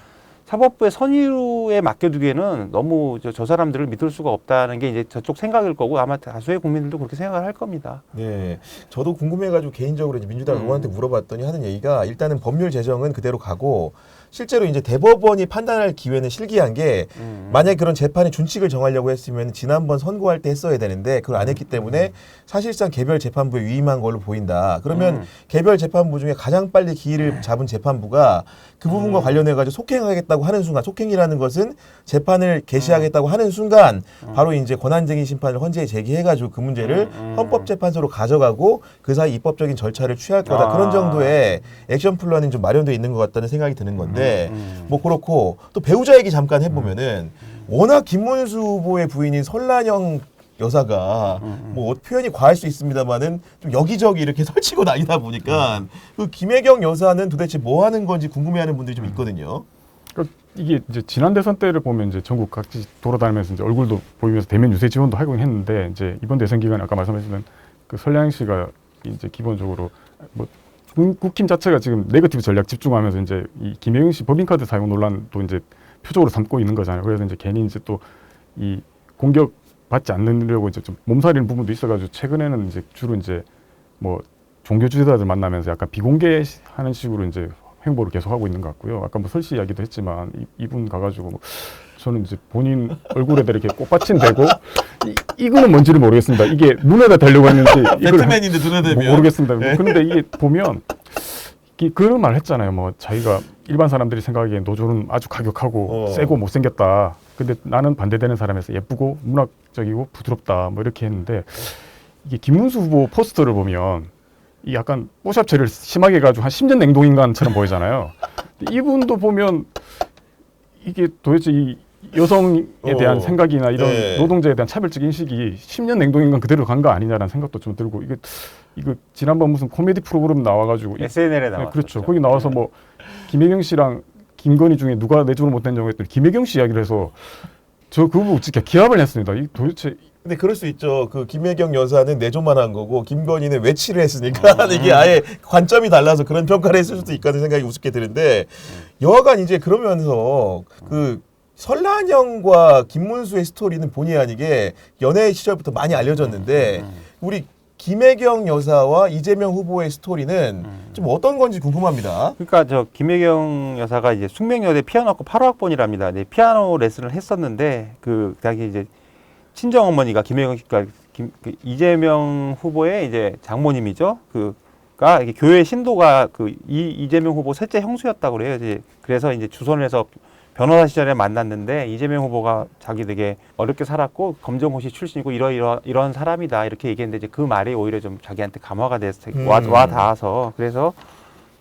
사법부의 선의에 맡겨두기에는 너무 저 사람들을 믿을 수가 없다는 게 이제 저쪽 생각일 거고, 아마 다수의 국민들도 그렇게 생각을 할 겁니다. 네, 저도 궁금해가지고 개인적으로 이제 민주당 의원한테 물어봤더니 하는 얘기가, 일단은 법률 제정은 그대로 가고 실제로 이제 대법원이 판단할 기회는 실기한 게, 만약에 그런 재판의 준칙을 정하려고 했으면 지난번 선고할 때 했어야 되는데 그걸 안 했기 때문에 사실상 개별 재판부에 위임한 걸로 보인다. 그러면 개별 재판부 중에 가장 빨리 기일을 잡은 재판부가 그 부분과 관련해가지고 속행하겠다고 하는 순간, 속행이라는 것은 재판을 개시하겠다고 하는 순간 바로 이제 권한쟁의 심판을 헌재에 제기해가지고 그 문제를 헌법재판소로 가져가고 그 사이 입법적인 절차를 취할 거다. 그런 정도의 액션 플랜이 좀 마련되어 있는 것 같다는 생각이 드는 건데, 뭐 그렇고 또 배우자 얘기 잠깐 해보면은 워낙 김문수 후보의 부인인 설란영 여사가 뭐 표현이 과할 수 있습니다만은 좀 여기저기 이렇게 설치고 다니다 보니까 그 김혜경 여사는 도대체 뭐 하는 건지 궁금해하는 분들이 좀 있거든요. 그러니까 이게 이제 지난 대선 때를 보면 이제 전국 각지 돌아다니면서 이제 얼굴도 보이면서 대면 유세 지원도 하고 했는데, 이제 이번 대선 기간에 아까 말씀하신 그 설량 씨가 이제 기본적으로 뭐 국힘 자체가 지금 네거티브 전략 집중하면서 이제 이 김혜경 씨 법인카드 사용 논란도 이제 표적으로 삼고 있는 거잖아요. 그래서 이제 괜히 이제 또 이 공격 받지 않으려고 이제 좀 몸살이는 부분도 있어가지고 최근에는 이제 주로 이제 뭐 종교 주지자들 만나면서 약간 비공개하는 식으로 이제 행보를 계속하고 있는 것 같고요. 아까 뭐 설씨 이야기도 했지만 이분 가가지고 뭐 저는 이제 본인 얼굴에다 이렇게 꽃받침 대고 이거는 뭔지를 모르겠습니다. 이게 눈에다 대려고 했는지 배트맨인데 눈에 대면 모르겠습니다. 네. 그런데 이게 보면 그런 말 했잖아요. 뭐 자기가 일반 사람들이 생각하기엔 노조는 아주 가격하고 세고 못생겼다. 근데 나는 반대되는 사람에서 예쁘고 문학적이고 부드럽다. 뭐 이렇게 했는데, 이게 김문수 후보 포스터를 보면 이 약간 뽀샵 처리를 심하게 해가지고 한 10년 냉동인간처럼 보이잖아요. 이분도 보면 이게 도대체 이 여성에 대한 생각이나 이런 네. 노동자에 대한 차별적 인식이 10년 냉동인간 그대로 간 거 아니냐라는 생각도 좀 들고 이거 지난번 무슨 코미디 프로그램 나와가지고 SNL에 나왔죠. 그렇죠. 거기 나와서 뭐 김혜경 씨랑 김건희 중에 누가 내조를 못했냐고 했더니 김혜경 씨 이야기를 해서 저 그거 보고 진짜 기합을 했습니다. 이 도대체 근데 그럴 수 있죠. 그 김혜경 여사는 내조만 한 거고 김건희는 외치를 했으니까 이게 아예 관점이 달라서 그런 평가를 했을 수도 있다는 생각이 우습게 드는데 여하간 이제 그러면서 그 설란영과 김문수의 스토리는 본의 아니게 연애 시절부터 많이 알려졌는데 우리 김혜경 여사와 이재명 후보의 스토리는 좀 어떤 건지 궁금합니다. 그러니까 저 김혜경 여사가 이제 숙명여대 피아노학과 8호학번이랍니다. 네, 피아노 레슨을 했었는데 그 당시 이제 친정 어머니가 김혜경 씨가 그 이재명 후보의 이제 장모님이죠. 그가 이게 교회 신도가 그 이재명 후보 셋째 형수였다고 그래요. 이제 그래서 이제 주선해서 변호사 시절에 만났는데 이재명 후보가 자기 되게 어렵게 살았고 검정고시 출신이고 이런 사람이다 이렇게 얘기했는데 이제 그 말이 오히려 좀 자기한테 감화가 돼서 와 닿아서 그래서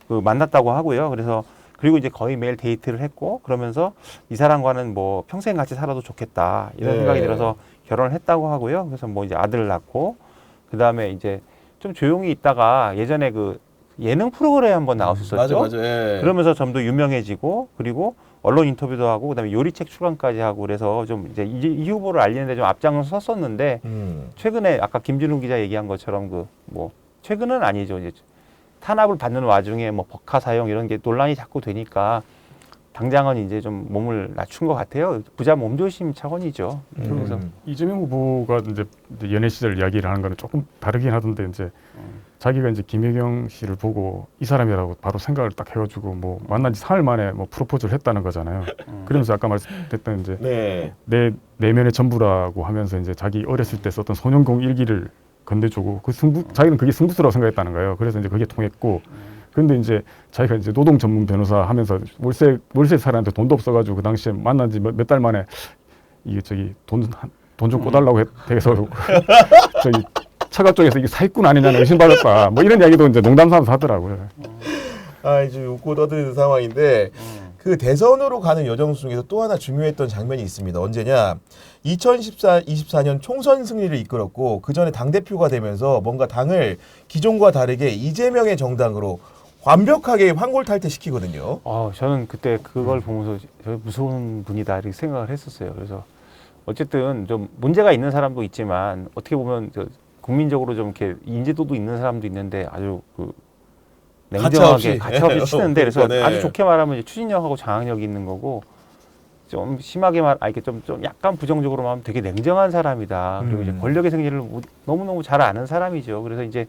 그 만났다고 하고요. 그래서 그리고 이제 거의 매일 데이트를 했고 그러면서 이 사람과는 뭐 평생 같이 살아도 좋겠다 이런 네. 생각이 들어서 결혼을 했다고 하고요. 그래서 뭐 이제 아들을 낳고 그 다음에 이제 좀 조용히 있다가 예전에 그 예능 프로그램에 한번 나왔었죠. 맞아. 예. 그러면서 좀 더 유명해지고 그리고 언론 인터뷰도 하고 그다음에 요리책 출간까지 하고 그래서 좀 이제 이 후보를 알리는데 좀 앞장을 섰었는데 최근에 아까 김준우 기자 얘기한 것처럼 그 뭐 최근은 아니죠. 이제 탄압을 받는 와중에 뭐 버카 사용 이런 게 논란이 자꾸 되니까 당장은 이제 좀 몸을 낮춘 것 같아요. 부자 몸조심 차원이죠. 그래서 이재명 후보가 이제 연애 시절 이야기를 하는 거는 조금 다르긴 하던데 이제 자기가 이제 김혜경 씨를 보고 이 사람이라고 바로 생각을 딱 해가지고 뭐 만난 지 사흘 만에 뭐 프로포즈를 했다는 거잖아요. 그러면서 아까 말씀드렸던 이제 네. 내 내면의 전부라고 하면서 이제 자기 어렸을 때 썼던 소년공 일기를 건네주고 자기는 그게 승부수라고 생각했다는 거예요. 그래서 이제 그게 통했고 근데 이제 자기가 이제 노동 전문 변호사 하면서 월세 사람한테 돈도 없어가지고 그 당시에 만난 지 몇 달 만에 이게 저기 돈 좀 꿔달라고 해서 저기 처가 쪽에서 이게 사기꾼 아니냐는 의심받았다. 뭐 이런 이야기도 이제 농담 삼아서 하더라고요. 아 이제 웃고 떠드는 상황인데 그 대선으로 가는 여정 중에서 또 하나 중요했던 장면이 있습니다. 언제냐? 2024년 총선 승리를 이끌었고 그 전에 당 대표가 되면서 뭔가 당을 기존과 다르게 이재명의 정당으로 완벽하게 환골탈퇴시키거든요. 저는 그때 그걸 보면서 저 무서운 분이다 이렇게 생각을 했었어요. 그래서 어쨌든 좀 문제가 있는 사람도 있지만 어떻게 보면 저 국민적으로 좀 이렇게 인지도도 있는 사람도 있는데 아주 그 냉정하게 가차없이 치는데 그래서 그러니까, 네. 아주 좋게 말하면 이제 추진력하고 장악력이 있는 거고 좀 심하게 이렇게 좀 약간 부정적으로 말하면 되게 냉정한 사람이다. 그리고 이제 권력의 생리를 너무너무 잘 아는 사람이죠. 그래서 이제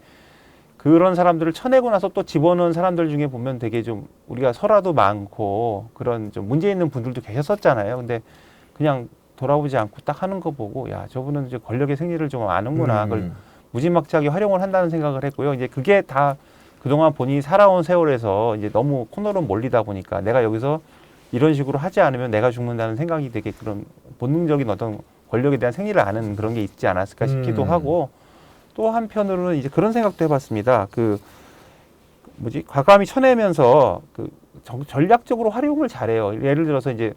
그런 사람들을 쳐내고 나서 또 집어넣은 사람들 중에 보면 되게 좀 우리가 설화도 많고 그런 좀 문제 있는 분들도 계셨었잖아요. 근데 그냥 돌아보지 않고 딱 하는 거 보고 야 저분은 이제 권력의 생리를 좀 아는구나. 그걸 무지막지하게 활용을 한다는 생각을 했고요. 이제 그게 다 그동안 본인이 살아온 세월에서 이제 너무 코너로 몰리다 보니까 내가 여기서 이런 식으로 하지 않으면 내가 죽는다는 생각이 되게 그런 본능적인 어떤 권력에 대한 생리를 아는 그런 게 있지 않았을까 싶기도 하고 또 한편으로는 이제 그런 생각도 해봤습니다. 과감히 쳐내면서 전략적으로 활용을 잘해요. 예를 들어서 이제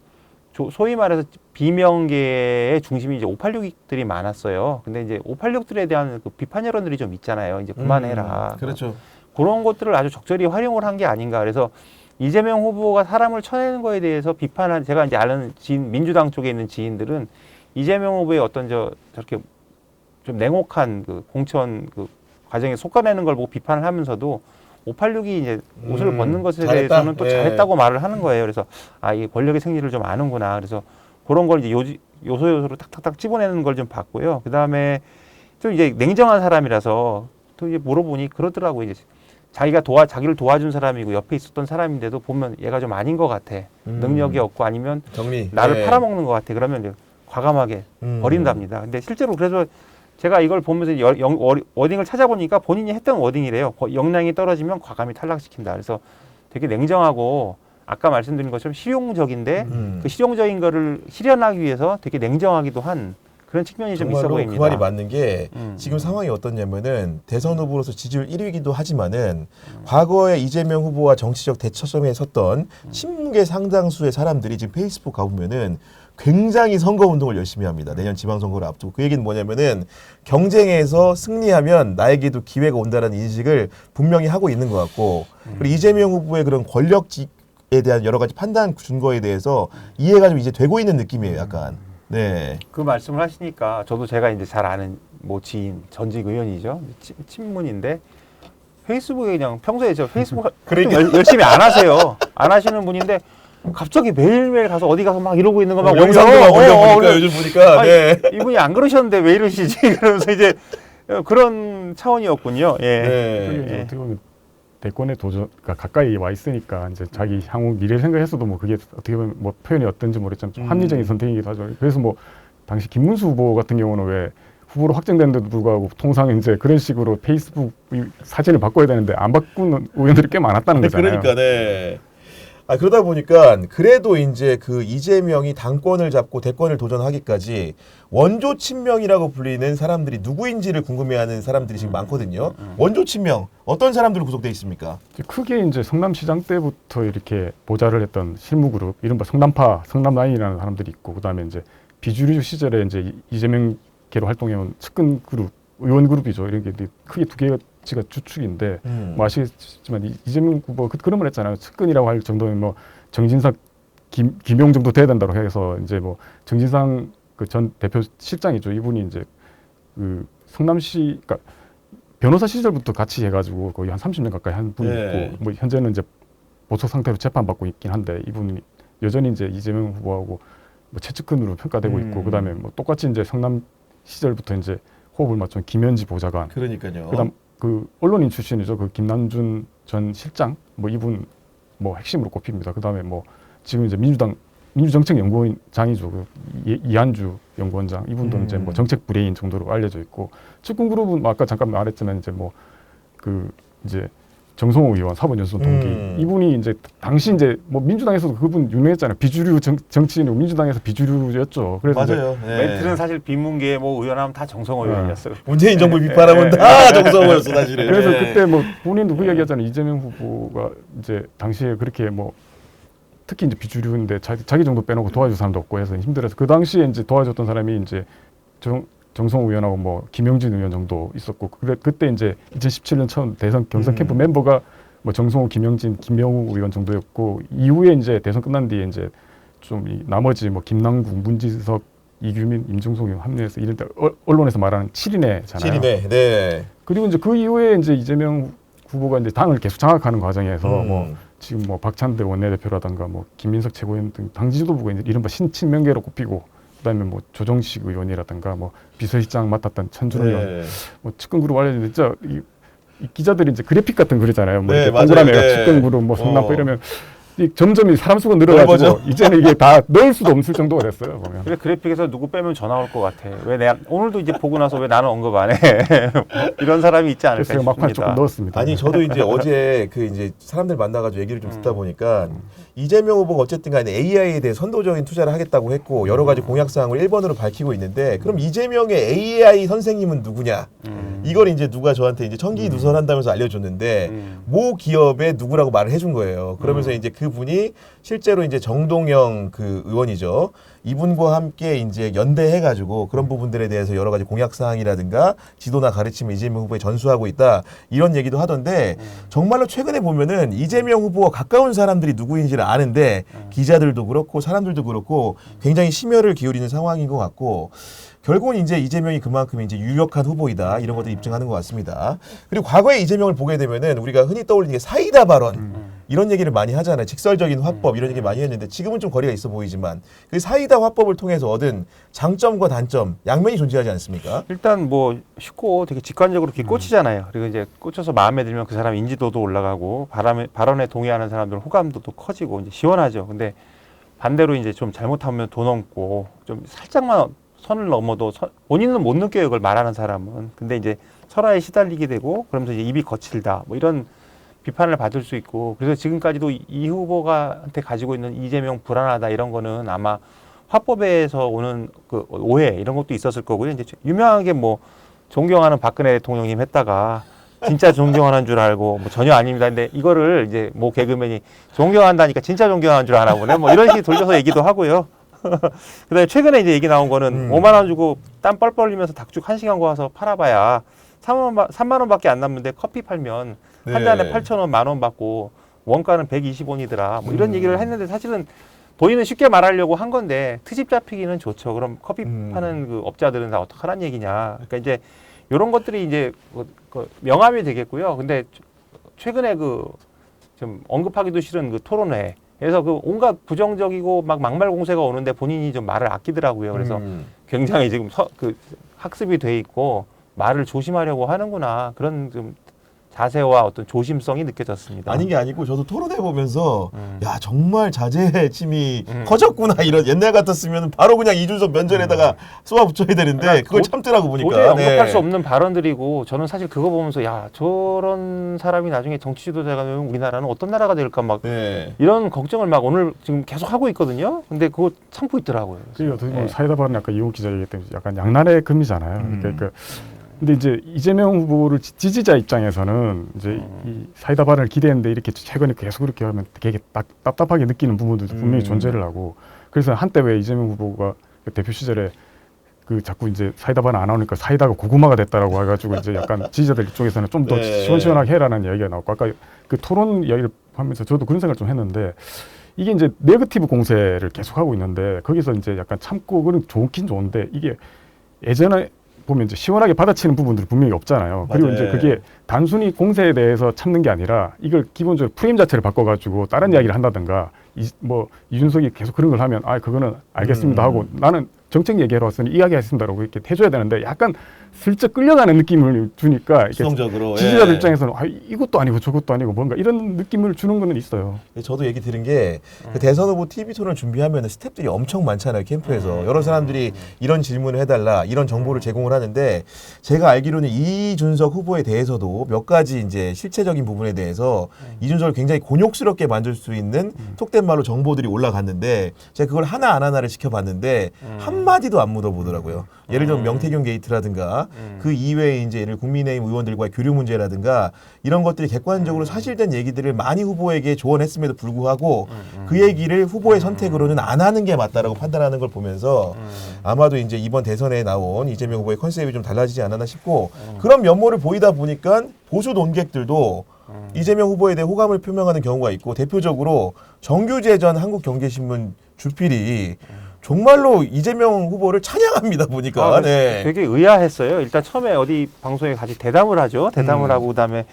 소위 말해서 비명계의 중심이 이제 586들이 많았어요. 근데 이제 586들에 대한 그 비판 여론들이 좀 있잖아요. 이제 그만해라. 그렇죠. 그런 것들을 아주 적절히 활용을 한 게 아닌가. 그래서 이재명 후보가 사람을 쳐내는 거에 대해서 비판한 제가 이제 아는 민주당 쪽에 있는 지인들은 이재명 후보의 어떤 저렇게 좀 냉혹한 그 공천 그 과정에 속아내는 걸 보고 비판을 하면서도 586이 이제 옷을 벗는 것에 잘했다? 대해서는 또 예. 잘했다고 말을 하는 거예요. 그래서 이 권력의 생리를 좀 아는구나. 그래서 그런 걸 이제 요소요소로 탁탁탁 집어내는 걸 좀 봤고요. 그 다음에 좀 이제 냉정한 사람이라서 또 이제 물어보니 그러더라고요. 이제 자기를 도와준 사람이고 옆에 있었던 사람인데도 보면 얘가 좀 아닌 것 같아. 능력이 없고 아니면 나를 팔아먹는 것 같아. 그러면 이제 과감하게 버린답니다. 근데 실제로 그래서 제가 이걸 보면서 워딩을 찾아보니까 본인이 했던 워딩이래요. 역량이 떨어지면 과감히 탈락시킨다. 그래서 되게 냉정하고 아까 말씀드린 것처럼 실용적인데 그 실용적인 거를 실현하기 위해서 되게 냉정하기도 한 그런 측면이 좀 있어 정말로 보입니다. 그 말이 맞는 게 음. 지금 상황이 어떻냐면은 대선 후보로서 지지율 1위이기도 하지만은 과거에 이재명 후보와 정치적 대처점에 섰던 친문계 상당수의 사람들이 지금 페이스북 가보면은 굉장히 선거 운동을 열심히 합니다. 내년 지방선거를 앞두고. 그 얘기는 뭐냐면은 경쟁에서 승리하면 나에게도 기회가 온다는 인식을 분명히 하고 있는 것 같고, 그리고 이재명 후보의 그런 권력에 대한 여러 가지 판단 준거에 대해서 이해가 좀 이제 되고 있는 느낌이에요, 약간. 네. 그 말씀을 하시니까 저도 제가 이제 잘 아는 뭐 지인 전직 의원이죠. 친문인데 페이스북에 그냥 평소에 저 페이스북 그러니까. 열심히 안 하세요. 안 하시는 분인데 갑자기 매일매일 가서 어디 가서 막 이러고 있는 거막 영상도 막 올려보니까 요즘 보니까 아니, 네. 이분이 안 그러셨는데 왜 이러시지? 그러면서 이제 그런 차원이었군요. 예. 네. 그게 이제 예. 어떻게 보면 대권에 도전, 그러니까 가까이 와 있으니까 이제 자기 향후 미래를 생각했어도 뭐 그게 어떻게 보면 뭐 표현이 어떤지 모르겠지만 좀 합리적인 선택이기도 하죠. 그래서 뭐 당시 김문수 후보 같은 경우는 왜 후보로 확정됐는데도 불구하고 통상 이제 그런 식으로 페이스북 사진을 바꿔야 되는데 안 바꾸는 의원들이 꽤 많았다는 거잖아요. 그러니까 네. 아, 그러다 보니까 그래도 이제 그 이재명이 당권을 잡고 대권을 도전하기까지 원조 친명이라고 불리는 사람들이 누구인지를 궁금해하는 사람들이 지금 많거든요. 원조 친명 어떤 사람들로 구성되어 있습니까? 크게 이제 성남시장 때부터 이렇게 보좌를 했던 실무그룹, 이른바 성남파, 성남라인이라는 사람들이 있고, 그다음에 이제 비주류 시절에 이제 이재명계로 활동해온 측근 그룹, 의원 그룹이죠. 이런 게 크게 두 개가 주축인데, 뭐 아시겠지만 이재명 후보 그런 말 했잖아요. 측근이라고 할 정도면 뭐 정진상, 김용 정도 돼야 된다고 해서 이제 뭐 정진상 그 전 대표 실장이죠. 이분이 이제 그 성남시, 그러니까 변호사 시절부터 같이 해가지고 거의 한 30년 가까이 한 분이 네. 있고, 뭐 현재는 이제 보석 상태로 재판받고 있긴 한데, 이분이 여전히 이제 이재명 후보하고 뭐 최측근으로 평가되고 있고, 그다음에 뭐 똑같이 이제 성남 시절부터 이제 호흡을 맞춘 김현지 보좌관, 그러니까요. 그다음 그 언론인 출신이죠. 그 김남준 전 실장, 뭐 이분 뭐 핵심으로 꼽힙니다. 그다음에 뭐 지금 이제 민주정책연구원장이죠. 그 이한주 연구원장, 이분도 이제 뭐 정책 브레인 정도로 알려져 있고, 측근 그룹은 뭐 아까 잠깐 말했지만 이제 뭐 그 이제 정성호 의원, 사법연수원 동기, 이분이 이제 당시 이제 뭐 민주당에서도 그분 유명했잖아요. 비주류 정치인이고 민주당에서 비주류였죠. 그래서 이제 맞아요. 네. 멘트는 사실 비문계 뭐 의원하면 다 정성호 의원이었어요. 문재인 정부 비판하면 다 정성호였어 사실은. 그래서 네. 그때 뭐 본인도 그 얘기하잖아요. 이재명 후보가 이제 당시에 그렇게 뭐 특히 이제 비주류인데 자기 정도 빼놓고 도와줄 사람도 없고 해서 힘들어서 그 당시에 이제 도와줬던 사람이 이제 정성호 의원하고 뭐 김영진 의원 정도 있었고, 그때 이제 2017년 처음 대선 경선 캠프 멤버가 뭐 정성호, 김영진, 김명우 의원 정도였고, 이후에 이제 대선 끝난 뒤에 이제 좀 이 나머지 뭐 김남국, 문지석, 이규민, 임종석 의원 합류해서 이런 때 언론에서 말하는 7인회잖아요. 7인회. 네. 그리고 이제 그 이후에 이제 이재명 후보가 이제 당을 계속 장악하는 과정에서 뭐 지금 뭐 박찬대 원내대표라든가 뭐 김민석 최고위원 등 당 지도부가 이제 이른바 신친명계로 꼽히고, 그다음에 뭐 조정식 의원이라든가 뭐 비서실장 맡았던 천준 의원, 네. 뭐 측근 그룹 알려주는데 진짜 이 기자들이 이제 그래픽 같은 거 그리잖아요. 뭐 네, 이렇게 맞아요. 동그라미 네. 측근 그룹 뭐 성남파 이러면 점점 이 사람 수가 늘어가지고 넓어져. 이제는 이게 다 넣을 수도 없을 정도가 됐어요. 보면. 그래 그래픽에서 누구 빼면 전화 올 것 같아. 왜 내가 오늘도 이제 보고 나서 왜 나는 언급 안 해? 이런 사람이 있지 않을까 그래서 막판 조금 싶습니다. 넣었습니다. 아니 저도 이제 어제 그 이제 사람들 만나가지고 얘기를 좀 듣다 보니까 이재명 후보가 어쨌든 간에 AI에 대해 선도적인 투자를 하겠다고 했고 여러 가지 공약 사항을 1번으로 밝히고 있는데, 그럼 이재명의 AI 선생님은 누구냐? 이걸 이제 누가 저한테 이제 청기 누설한다면서 알려줬는데 모 기업의 누구라고 말을 해준 거예요. 그러면서 이제 그분이 실제로 이제 정동영 그 의원이죠. 이분과 함께 이제 연대해가지고 그런 부분들에 대해서 여러 가지 공약 사항이라든가 지도나 가르침을 이재명 후보에 전수하고 있다, 이런 얘기도 하던데, 정말로 최근에 보면은 이재명 후보와 가까운 사람들이 누구인지를 아는데 기자들도 그렇고 사람들도 그렇고 굉장히 심혈을 기울이는 상황인 것 같고, 결국은 이제 이재명이 그만큼 이제 유력한 후보이다, 이런 것들 입증하는 것 같습니다. 그리고 과거에 이재명을 보게 되면은 우리가 흔히 떠올리는 게 사이다 발언, 이런 얘기를 많이 하잖아요. 직설적인 화법 이런 얘기 많이 했는데 지금은 좀 거리가 있어 보이지만 그 사이다 화법을 통해서 얻은 장점과 단점 양면이 존재하지 않습니까? 일단 뭐 쉽고 되게 직관적으로 이렇게 꽂히잖아요. 그리고 이제 꽂혀서 마음에 들면 그 사람 인지도도 올라가고 발언에 동의하는 사람들 호감도도 커지고 이제 시원하죠. 근데 반대로 이제 좀 잘못하면 돈 없고 좀 살짝만 선을 넘어도 본인은 못 느껴요, 그걸 말하는 사람은. 근데 이제 설화에 시달리게 되고 그러면서 이제 입이 거칠다 뭐 이런 비판을 받을 수 있고, 그래서 지금까지도 이 후보가 한테 가지고 있는 이재명 불안하다 이런 거는 아마 화법에서 오는 그 오해 이런 것도 있었을 거고요. 이제 유명하게 뭐 존경하는 박근혜 대통령님 했다가 진짜 존경하는 줄 알고 뭐 전혀 아닙니다. 근데 이거를 이제 뭐 개그맨이 존경한다니까 진짜 존경하는 줄 아나 보네. 뭐 이런 식으로 돌려서 얘기도 하고요. 그다음에 최근에 이제 얘기 나온 거는 5만 원 주고 땀 뻘뻘 흘리면서 닭죽 1시간 구워서 팔아봐야 3만 원밖에 안 남는데 커피 팔면 한 잔에 8,000원, 10,000원 받고 원가는 120원이더라. 뭐 이런 얘기를 했는데 사실은 본인은 쉽게 말하려고 한 건데 트집 잡히기는 좋죠. 그럼 커피 파는 그 업자들은 다 어떡하란 얘기냐. 그러니까 이제 이런 것들이 이제 그 명함이 되겠고요. 근데 최근에 그 좀 언급하기도 싫은 그 토론회에서 그 온갖 부정적이고 막 막말 공세가 오는데 본인이 좀 말을 아끼더라고요. 그래서 굉장히 지금 그 학습이 돼 있고 말을 조심하려고 하는구나 그런 좀 자세와 어떤 조심성이 느껴졌습니다. 아닌 게 아니고 저도 토론해 보면서 야 정말 자제심이 커졌구나 이런 옛날 같았으면 바로 그냥 이준석 면전에다가 쏘아 붙여야 되는데 그러니까 그걸 참더라고 보니까 도저히 언급할 수 없는 발언들이고 저는 사실 그거 보면서 야 저런 사람이 나중에 정치 지도자가 되면 우리나라는 어떤 나라가 될까 막 네. 이런 걱정을 막 오늘 지금 계속 하고 있거든요. 근데 그거 참고 있더라고요. 그리고 어떻게 보면 사이다 발언 아까 이용 기자 얘기했던 약간 양날의 금이잖아요. 그러니까 근데 이제 이재명 후보를 지지자 입장에서는 이제 이 사이다 발언을 기대했는데 이렇게 최근에 계속 그렇게 하면 되게 답답하게 느끼는 부분들도 분명히 존재를 하고 그래서 한때 왜 이재명 후보가 그 대표 시절에 그 자꾸 이제 사이다 발언 안 나오니까 사이다가 고구마가 됐다라고 해가지고 이제 약간 지지자들 쪽에서는 좀 더 네. 시원시원하게 해라는 이야기가 나왔고 아까 그 토론 이야기를 하면서 저도 그런 생각을 좀 했는데 이게 이제 네거티브 공세를 계속 하고 있는데 거기서 이제 약간 참고 그런 좋긴 좋은데 이게 예전에 보면 이제 시원하게 받아치는 부분들이 분명히 없잖아요. 그리고 맞아요. 이제 그게 단순히 공세에 대해서 참는 게 아니라 이걸 기본적으로 프레임 자체를 바꿔가지고 다른 이야기를 한다든가 이준석이 계속 그런 걸 하면 그거는 알겠습니다 하고 나는 정책 얘기하러 왔으니 이야기했습니다라고 이렇게 해줘야 되는데 약간 슬쩍 끌려가는 느낌을 주니까 이렇게 수동적으로 지지자들 예. 입장에서는 이것도 아니고 저것도 아니고 뭔가 이런 느낌을 주는 거는 있어요. 저도 얘기 들은 게 그 대선 후보 TV 토론 준비하면 스태프들이 엄청 많잖아요 캠프에서 여러 사람들이 이런 질문을 해달라 이런 정보를 제공을 하는데 제가 알기로는 이준석 후보에 대해서도 몇 가지 이제 실체적인 부분에 대해서 이준석을 굉장히 곤욕스럽게 만들 수 있는 톡된 말로 정보들이 올라갔는데 제가 그걸 하나를 지켜봤는데 한 마디도 안 묻어보더라고요. 예를 들면 명태균 게이트라든가 그 이외에 이제 예를 국민의힘 의원들과의 교류 문제라든가 이런 것들이 객관적으로 사실된 얘기들을 많이 후보에게 조언했음에도 불구하고 그 얘기를 후보의 선택으로는 안 하는 게 맞다라고 판단하는 걸 보면서 아마도 이제 이번 대선에 나온 이재명 후보의 컨셉이 좀 달라지지 않았나 싶고 그런 면모를 보이다 보니까 보수 논객들도 이재명 후보에 대해 호감을 표명하는 경우가 있고 대표적으로 정규제전 한국경제신문 주필이 정말로 이재명 후보를 찬양합니다 보니까. 네. 되게 의아했어요. 일단 처음에 어디 방송에 같이 대담을 하죠. 대담을 하고 그다음에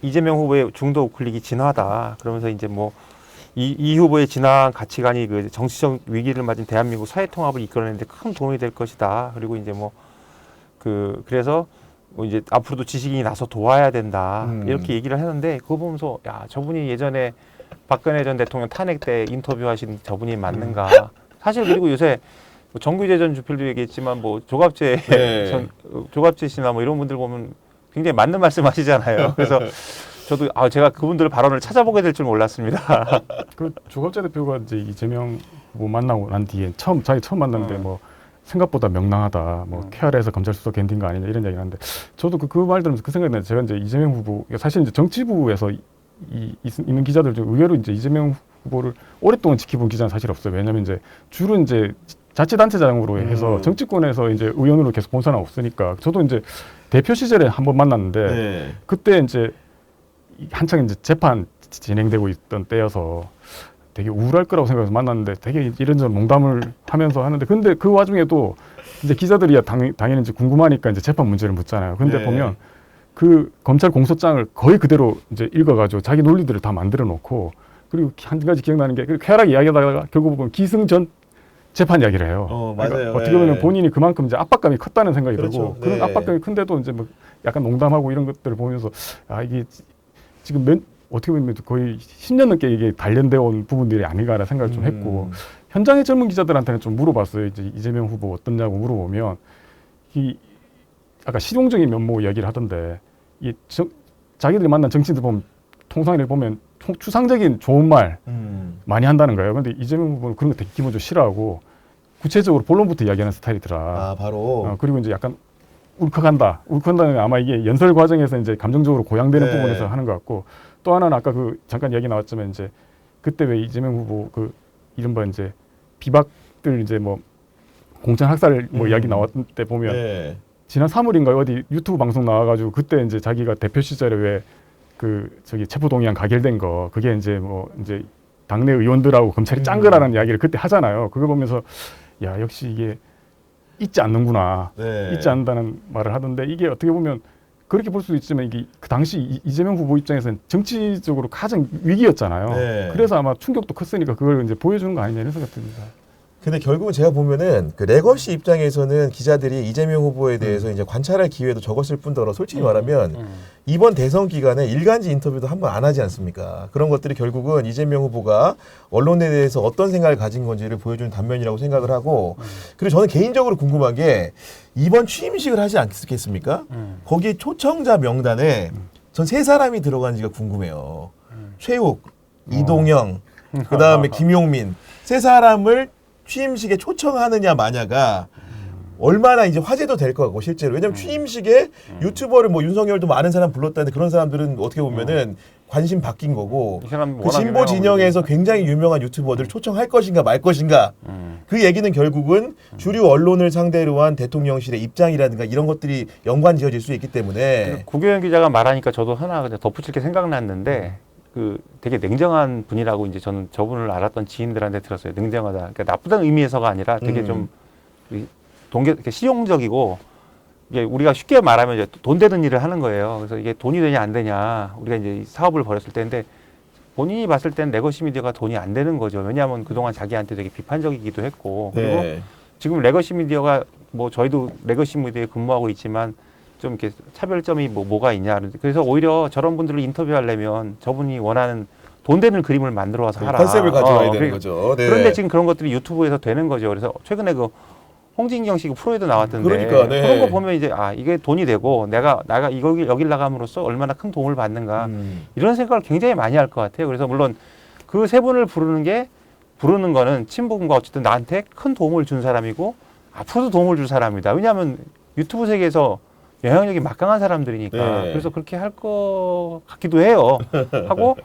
이재명 후보의 중도 우클릭이 진화다. 그러면서 이제 뭐 이 후보의 진화한 가치관이 그 정치적 위기를 맞은 대한민국 사회 통합을 이끌어내는데 큰 도움이 될 것이다. 그리고 이제 뭐 그래서 뭐 이제 앞으로도 지식인이 나서 도와야 된다. 이렇게 얘기를 했는데 그거 보면서 야 저분이 예전에 박근혜 전 대통령 탄핵 때 인터뷰하신 저분이 맞는가? 사실 그리고 요새 뭐 정규제전 주필도 얘기했지만 뭐 조갑재 네. 조갑재 씨나 뭐 이런 분들 보면 굉장히 맞는 말씀하시잖아요. 그래서 저도 제가 그분들 발언을 찾아보게 될 줄 몰랐습니다. 그 조갑재 대표가 이제 이재명 후보 만나고 난 뒤에 자기 처음 만났는데 뭐 생각보다 명랑하다, 뭐 쾌활해서 검찰 수석 견딘 거 아니냐 이런 얘기를 하는데 저도 그 말 들으면서 그 생각이 나요. 제가 이제 이재명 후보 사실 이제 정치부에서 있는 기자들 중 의외로 이제 이재명 후보를 오랫동안 지켜본 기자는 사실 없어요. 왜냐하면 이제 주로 이제 자치단체장으로 해서 정치권에서 이제 의원으로 계속 본 사람 없으니까 저도 이제 대표 시절에 한번 만났는데 네. 그때 이제 한창 이제 재판 진행되고 있던 때여서 되게 우울할 거라고 생각해서 만났는데 되게 이런저런 농담을 하면서 하는데 근데 그 와중에도 이제 기자들이 당연히 이제 궁금하니까 이제 재판 문제를 묻잖아요. 근데 네. 보면 그 검찰 공소장을 거의 그대로 이제 읽어가지고 자기 논리들을 다 만들어 놓고 그리고 한 가지 기억나는 게 쾌활하게 이야기하다가 결국 보면 기승전 재판 이야기를 해요. 맞아요. 그러니까 어떻게 보면 본인이 그만큼 이제 압박감이 컸다는 생각이 그렇죠. 들고 네. 그런 압박감이 큰데도 이제 뭐 약간 농담하고 이런 것들을 보면서 이게 지금 어떻게 보면 거의 10년 넘게 이게 단련되어 온 부분들이 아닌가라는 생각을 좀 했고 현장의 젊은 기자들한테는 좀 물어봤어요. 이제 이재명 후보 어떠냐고 물어보면 아까 실용적인 면모 이야기를 하던데 자기들이 만난 정치인들 보면 통상을 보면 추상적인 좋은 말, 많이 한다는 거예요. 근데 이재명 후보는 그런 거 되게 기본적으로 싫어하고 구체적으로 본론부터 이야기하는 스타일이더라. 아, 바로. 그리고 이제 약간 울컥한다. 울컥한다는 아마 이게 연설 과정에서 이제 감정적으로 고양되는 네. 부분에서 하는 것 같고 또 하나는 아까 그 잠깐 이야기 나왔지만 이제 그때 왜 이재명 후보 그 이른바 이제 비박들 이제 뭐 공천 학살 뭐 이야기 나왔을 때 보면 네. 지난 3월인가 어디 유튜브 방송 나와가지고 그때 이제 자기가 대표 시절에 왜 그 저기 체포동의안 가결된 거 그게 이제 뭐 이제 당내 의원들하고 검찰이 짠 거라는 이야기를 그때 하잖아요. 그거 보면서 야 역시 이게 잊지 않는구나. 네. 잊지 않는다는 말을 하던데 이게 어떻게 보면 그렇게 볼 수도 있지만 이게 그 당시 이재명 후보 입장에서는 정치적으로 가장 위기였잖아요. 네. 그래서 아마 충격도 컸으니까 그걸 이제 보여주는 거 아니냐 이런 생각이 듭니다. 근데 결국은 제가 보면은 그 레거시 입장에서는 기자들이 이재명 후보에 대해서 이제 관찰할 기회도 적었을 뿐더러 솔직히 말하면 이번 대선 기간에 일간지 인터뷰도 한 번 안 하지 않습니까? 그런 것들이 결국은 이재명 후보가 언론에 대해서 어떤 생각을 가진 건지를 보여주는 단면이라고 생각을 하고 그리고 저는 개인적으로 궁금한 게 이번 취임식을 하지 않겠습니까? 거기 초청자 명단에 전 세 사람이 들어간지가 궁금해요. 최욱, 이동영, 그 다음에 김용민 세 사람을 취임식에 초청하느냐 마냐가 얼마나 이제 화제도 될 것 같고 실제로 왜냐면 취임식에 유튜버를 뭐 윤석열도 많은 사람 불렀다는데 그런 사람들은 어떻게 보면은 관심 바뀐 거고 이 사람 그 워낙 진보 유명하고 진영에서 굉장히 유명한 유튜버들을 초청할 것인가 말 것인가 그 얘기는 결국은 주류 언론을 상대로 한 대통령실의 입장이라든가 이런 것들이 연관지어질 수 있기 때문에 구교현 기자가 말하니까 저도 하나 그냥 덧붙일 게 생각났는데 그 되게 냉정한 분이라고 이제 저는 저분을 알았던 지인들한테 들었어요. 냉정하다. 그러니까 나쁘다는 의미에서가 아니라 되게 좀 이렇게 실용적이고 이게 우리가 쉽게 말하면 이제 돈 되는 일을 하는 거예요. 그래서 이게 돈이 되냐 안 되냐 우리가 이제 사업을 벌였을 때인데 본인이 봤을 때는 레거시 미디어가 돈이 안 되는 거죠. 왜냐하면 그동안 자기한테 되게 비판적이기도 했고 그리고 네. 지금 레거시 미디어가 뭐 저희도 레거시 미디어에 근무하고 있지만 좀 이렇게 차별점이 뭐가 있냐. 그래서 오히려 저런 분들을 인터뷰하려면 저분이 원하는 돈 되는 그림을 만들어 와서 하라. 컨셉을 가져와야 되는 그러니까 거죠. 네. 그런데 지금 그런 것들이 유튜브에서 되는 거죠. 그래서 최근에 그 홍진경 씨 프로에도 나왔던데 그러니까, 네. 그런 거 보면 이제 아 이게 돈이 되고 내가 여길 나감으로써 얼마나 큰 도움을 받는가 이런 생각을 굉장히 많이 할 것 같아요. 그래서 물론 그 세 분을 부르는 거는 친분과 어쨌든 나한테 큰 도움을 준 사람이고 앞으로도 도움을 줄 사람이다. 왜냐하면 유튜브 세계에서 영향력이 막강한 사람들이니까 네. 그래서 그렇게 할 것 같기도 해요. 하고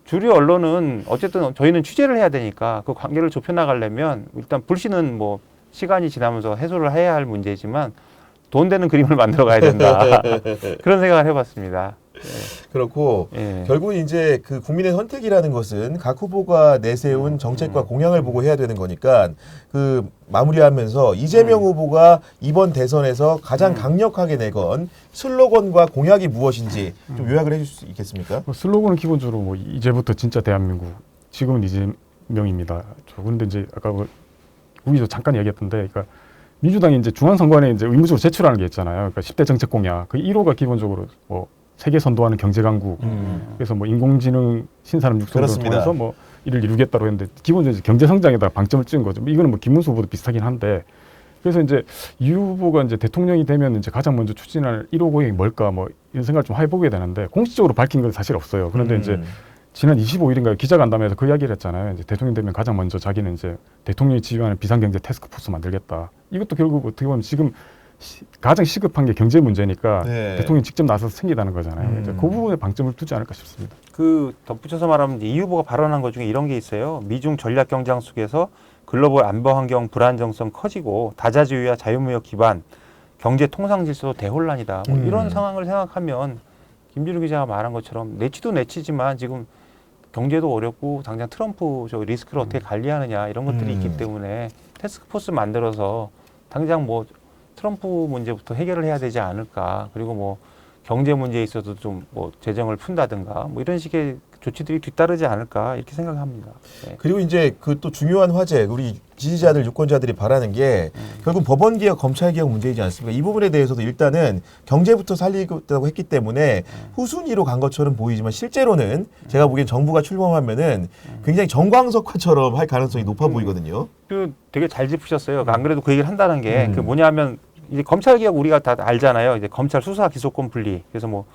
주류 언론은 어쨌든 저희는 취재를 해야 되니까 그 관계를 좁혀나가려면 일단 불씨는 뭐 시간이 지나면서 해소를 해야 할 문제지만 돈 되는 그림을 만들어 가야 된다. 그런 생각을 해봤습니다. 그렇고 예. 결국은 이제 그 국민의 선택이라는 것은 각 후보가 내세운 정책과 공약을 보고 해야 되는 거니까 그 마무리하면서 이재명 후보가 이번 대선에서 가장 강력하게 내건 슬로건과 공약이 무엇인지 좀 요약을 해줄 수 있겠습니까? 슬로건은 기본적으로 뭐 이제부터 진짜 대한민국 지금은 이재명입니다. 그런데 이제 아까 우리도 잠깐 얘기했던데, 그러니까 민주당이 이제 중앙선관에 이제 의무적으로 제출하는 게 있잖아요. 그러니까 10대 정책 공약. 그 1호가 기본적으로 뭐 세계 선도하는 경제 강국. 그래서 뭐 인공지능 신산업 육성을 그렇습니다. 통해서 뭐 이를 이루겠다고 했는데 기본적으로 경제 성장에다 방점을 찍은 거죠. 이거는 뭐 김문수 후보도 비슷하긴 한데. 그래서 이제 이 후보가 이제 대통령이 되면 이제 가장 먼저 추진할 1호 공약이 뭘까 뭐 이런 생각을 좀 해보게 되는데 공식적으로 밝힌 건 사실 없어요. 그런데 이제 지난 25일인가 기자간담회에서 그 이야기를 했잖아요. 이제 대통령 되면 가장 먼저 자기는 이제 대통령이 지휘하는 비상경제 태스크포스 만들겠다. 이것도 결국 어떻게 보면 지금 가장 시급한 게 경제 문제니까 네. 대통령이 직접 나서서 생기다는 거잖아요. 이제 그 부분에 방점을 두지 않을까 싶습니다. 그 덧붙여서 말하면 이 후보가 발언한 것 중에 이런 게 있어요. 미중 전략 경쟁 속에서 글로벌 안보 환경 불안정성 커지고 다자주의와 자유무역 기반 경제 통상 질서도 대혼란이다. 뭐 이런 상황을 생각하면 김준우 기자가 말한 것처럼 내치도 내치지만 지금 경제도 어렵고 당장 트럼프 저 리스크를 어떻게 관리하느냐 이런 것들이 있기 때문에 태스크포스 만들어서 당장 뭐 트럼프 문제부터 해결을 해야 되지 않을까. 그리고 뭐 경제 문제에 있어서 좀 뭐 재정을 푼다든가 뭐 이런 식의 조치들이 뒤따르지 않을까 이렇게 생각합니다. 네. 그리고 이제 그 또 중요한 화제 우리 지지자들 유권자들이 바라는 게 결국 법원 개혁 검찰 개혁 문제이지 않습니까? 이 부분에 대해서도 일단은 경제부터 살리겠다고 했기 때문에 후순위로 간 것처럼 보이지만 실제로는 제가 보기엔 정부가 출범하면은 굉장히 정광석화처럼 할 가능성이 높아 보이거든요. 그 되게 잘 짚으셨어요. 안 그래도 그 얘기를 한다는 게 그 뭐냐면 이제 검찰 개혁 우리가 다 알잖아요. 이제 검찰 수사 기소권 분리. 그래서 뭐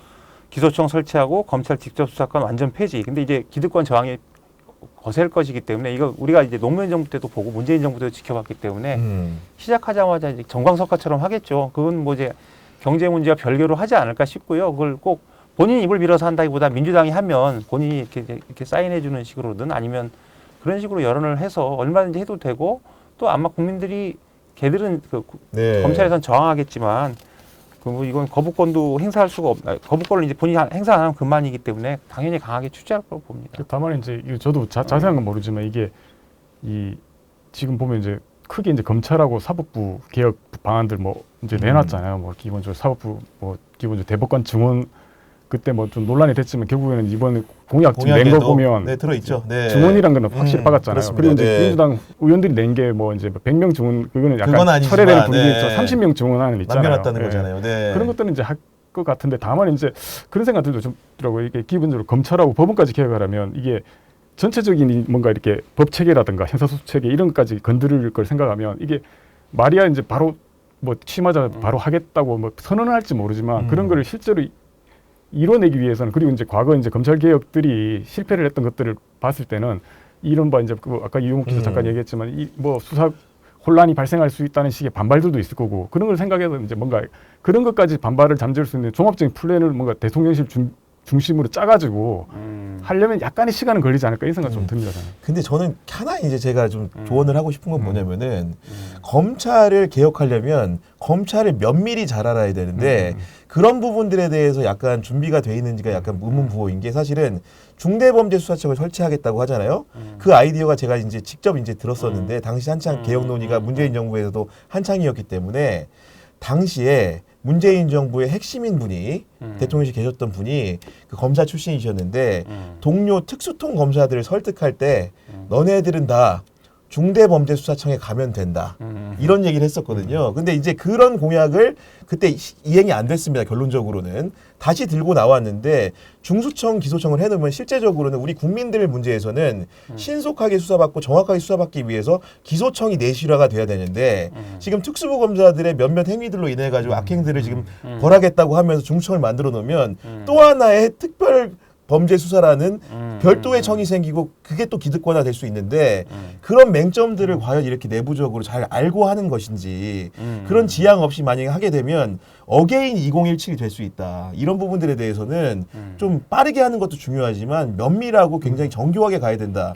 기소청 설치하고 검찰 직접 수사권 완전 폐지. 근데 이제 기득권 저항이 거셀 것이기 때문에 이거 우리가 이제 노무현 정부 때도 보고 문재인 정부 때도 지켜봤기 때문에 시작하자마자 이제 정광석화처럼 하겠죠. 그건 뭐 이제 경제 문제와 별개로 하지 않을까 싶고요. 그걸 꼭 본인 입을 빌어서 한다기보다 민주당이 하면 본인이 이렇게 사인해 주는 식으로든 아니면 그런 식으로 여론을 해서 얼마든지 해도 되고 또 아마 국민들이 걔들은 네. 검찰에선 저항하겠지만 뭐 이건 거부권도 행사할 수가 거부권을 이제 본인이 행사 안 하면 그만이기 때문에 당연히 강하게 취재할 거로 봅니다. 다만 이제 저도 자세한 건 모르지만 이게 이 지금 보면 이제 크게 이제 검찰하고 사법부 개혁 방안들 뭐 이제 내놨잖아요. 뭐 기본적으로 사법부 뭐 기본적으로 대법관 증원 그때 뭐 좀 논란이 됐지만 결국에는 이번 공약 낸 거 보면 네, 들어있죠. 네. 증언이란 건 확실히 박았잖아요. 그렇습니다. 그리고 이제 네. 민주당 의원들이 낸 게 뭐 이제 100명 증언 그거는 그건 약간 아니지만, 철회되는 분위기 네. 30명 증언하는 있잖아요. 남겨놨다는 예. 거잖아요. 네. 그런 것들은 이제 할 것 같은데 다만 이제 그런 생각들도 좀 들어요. 이게 기본적으로 검찰하고 법원까지 개혁하려면 이게 전체적인 뭔가 이렇게 법 체계라든가 형사소송 체계 이런 것까지 건드릴 걸 생각하면 이게 말이야 이제 바로 뭐 취임하자 바로 하겠다고 뭐 선언을 할지 모르지만 그런 거를 실제로 이뤄내기 위해서는 그리고 이제 과거 이제 검찰 개혁들이 실패를 했던 것들을 봤을 때는 이른바 이제 그 아까 이용욱 기자 잠깐 얘기했지만 이 뭐 수사 혼란이 발생할 수 있다는 식의 반발들도 있을 거고 그런 걸 생각해서 이제 뭔가 그런 것까지 반발을 잠재울 수 있는 종합적인 플랜을 뭔가 대통령실 중심으로 짜가지고 하려면 약간의 시간은 걸리지 않을까 이런 생각 좀 듭니다. 저는. 근데 저는 하나 이제 제가 좀 조언을 하고 싶은 건 뭐냐면은 검찰을 개혁하려면 검찰을 면밀히 잘 알아야 되는데 그런 부분들에 대해서 약간 준비가 돼 있는지가 약간 의문부호인 게 사실은 중대범죄수사청을 설치하겠다고 하잖아요. 그 아이디어가 제가 이제 직접 이제 들었었는데 당시 한창 개혁 논의가 문재인 정부에서도 한창이었기 때문에 당시에 문재인 정부의 핵심인 분이 대통령실 계셨던 분이 그 검사 출신이셨는데 동료 특수통 검사들을 설득할 때 너네들은 다 중대범죄수사청에 가면 된다. 이런 얘기를 했었거든요. 근데 이제 그런 공약을 그때 이행이 안 됐습니다. 결론적으로는. 다시 들고 나왔는데 중수청, 기소청을 해놓으면 실제적으로는 우리 국민들 문제에서는 신속하게 수사받고 정확하게 수사받기 위해서 기소청이 내실화가 돼야 되는데 지금 특수부 검사들의 몇몇 행위들로 인해 가지고 악행들을 지금 벌하겠다고 하면서 중수청을 만들어 놓으면 또 하나의 특별 범죄 수사라는 별도의 청이 생기고 그게 또 기득권화 될 수 있는데 그런 맹점들을 과연 이렇게 내부적으로 잘 알고 하는 것인지 그런 지향 없이 만약에 하게 되면 어게인 2017이 될 수 있다. 이런 부분들에 대해서는 좀 빠르게 하는 것도 중요하지만 면밀하고 굉장히 정교하게 가야 된다.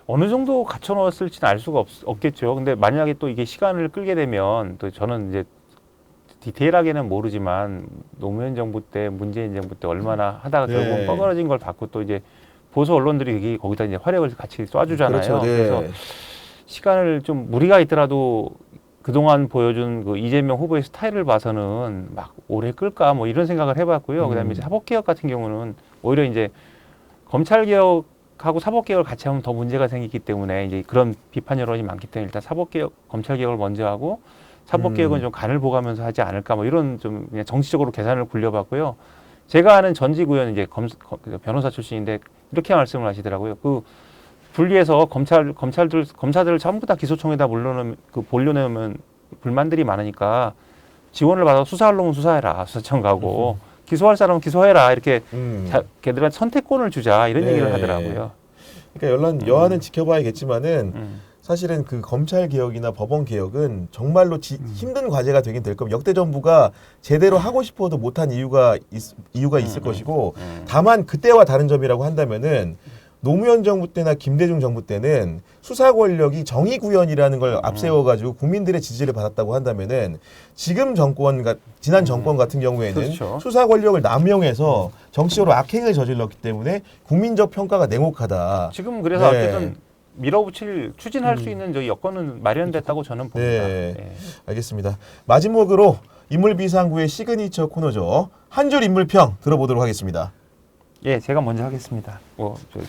어느 정도 갖춰 놓았을지는 알 수가 없겠죠. 근데 만약에 또 이게 시간을 끌게 되면 또 저는 이제 디테일하게는 모르지만 노무현 정부 때 문재인 정부 때 얼마나 하다가 네. 결국은 뻐그러진 걸 받고 또 이제 보수 언론들이 거기다 이제 화력을 같이 쏴주잖아요. 그렇죠. 네. 그래서 시간을 좀 무리가 있더라도 그동안 보여준 그 이재명 후보의 스타일을 봐서는 막 오래 끌까 뭐 이런 생각을 해봤고요. 그다음에 이제 사법개혁 같은 경우는 오히려 이제 검찰개혁하고 사법개혁을 같이 하면 더 문제가 생기기 때문에 이제 그런 비판 여론이 많기 때문에 일단 사법개혁, 검찰개혁을 먼저 하고 사법개혁은 좀 간을 보가면서 하지 않을까 뭐 이런 좀 그냥 정치적으로 계산을 굴려봤고요. 제가 아는 전직 의원은 이제 변호사 출신인데 이렇게 말씀을 하시더라고요. 그 분리해서 검사들을 전부 다 기소청에다 몰려내면 불만들이 많으니까 지원을 받아 수사할 놈은 수사해라. 수사청 가고 기소할 사람은 기소해라. 이렇게 걔들한테 선택권을 주자 이런 얘기를 하더라고요. 그러니까 여하는 지켜봐야겠지만은 사실은 그 검찰 개혁이나 법원 개혁은 정말로 힘든 과제가 되긴 될 겁니다. 역대 정부가 제대로 하고 싶어도 못한 이유가 있을 것이고 다만 그때와 다른 점이라고 한다면은 노무현 정부 때나 김대중 정부 때는 수사 권력이 정의 구현이라는 걸 앞세워가지고 국민들의 지지를 받았다고 한다면은 지금 지난 정권 같은 경우에는 그렇죠. 수사 권력을 남용해서 정치적으로 악행을 저질렀기 때문에 국민적 평가가 냉혹하다. 지금 그래서 네. 어쨌든 추진할 수 있는 저 여건은 마련됐다고 저는 봅니다. 네. 네. 알겠습니다. 마지막으로 인물비상구의 시그니처 코너죠. 한 줄 인물평 들어보도록 하겠습니다. 예, 제가 먼저 하겠습니다.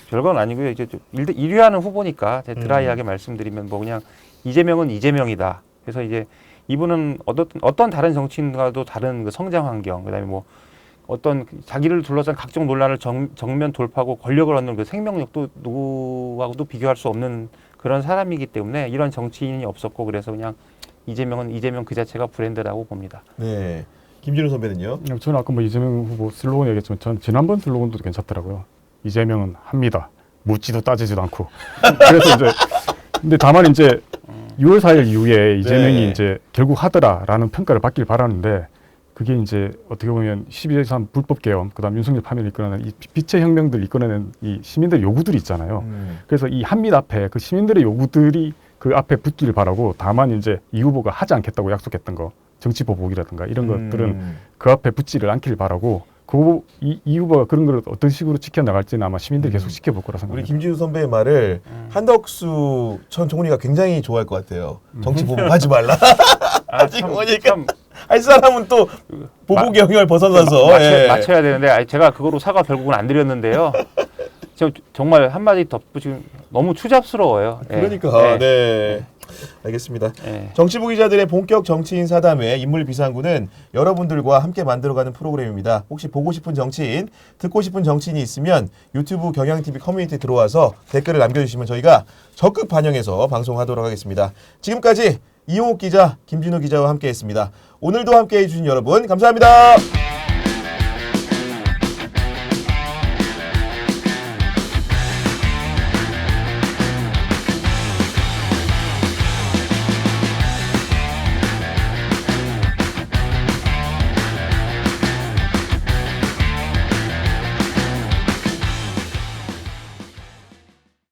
별건 아니고요. 이제 1위하는 후보니까 제가 드라이하게 말씀드리면 뭐 그냥 이재명은 이재명이다. 그래서 이제 이분은 어떤 다른 정치인과도 다른 그 성장 환경, 그다음에 뭐 어떤 자기를 둘러싼 각종 논란을 정면 돌파하고 권력을 얻는 그 생명력도 누구하고도 비교할 수 없는 그런 사람이기 때문에 이런 정치인이 없었고 그래서 그냥 이재명은 이재명 그 자체가 브랜드라고 봅니다. 네. 김진우 선배는요? 저는 아까 뭐 이재명 후보 슬로건 얘기했지만 전 지난번 슬로건도 괜찮더라고요. 이재명은 합니다. 묻지도 따지지도 않고 그래서 이제 근데 다만 이제 6월 4일 이후에 이재명이 네. 이제 결국 하더라라는 평가를 받길 바라는데 그게 이제 어떻게 보면 12.13 불법 계엄 그다음 윤석열 파면을 이끌어낸 이 빛의 혁명들 이끌어낸 이 시민들의 요구들이 있잖아요. 그래서 이 한밋 앞에 그 시민들의 요구들이 그 앞에 붙기를 바라고 다만 이제 이 후보가 하지 않겠다고 약속했던 거 정치 보복이라든가 이런 것들은 그 앞에 붙지를 않기를 바라고 이 후보가 그런 걸 어떤 식으로 지켜나갈지는 아마 시민들이 계속 지켜볼 거라 우리 생각합니다. 김진우 선배의 말을 한덕수 전 총리가 굉장히 좋아할 것 같아요. 정치 보복하지 말라. 지금 보니까 참 할 사람은 또 보복의 영역을 벗어나서 예. 맞춰야 되는데 제가 그거로 사과 결국은 안 드렸는데요. 저 정말 한마디 덧붙이면 너무 추잡스러워요. 예. 그러니까 예. 네. 알겠습니다. 예. 정치부 기자들의 본격 정치인 사담회 인물 비상구는 여러분들과 함께 만들어가는 프로그램입니다. 혹시 보고 싶은 정치인, 듣고 싶은 정치인이 있으면 유튜브 경향TV 커뮤니티 들어와서 댓글을 남겨주시면 저희가 적극 반영해서 방송하도록 하겠습니다. 지금까지 이용욱 기자, 김진우 기자와 함께했습니다. 오늘도 함께해 주신 여러분 감사합니다.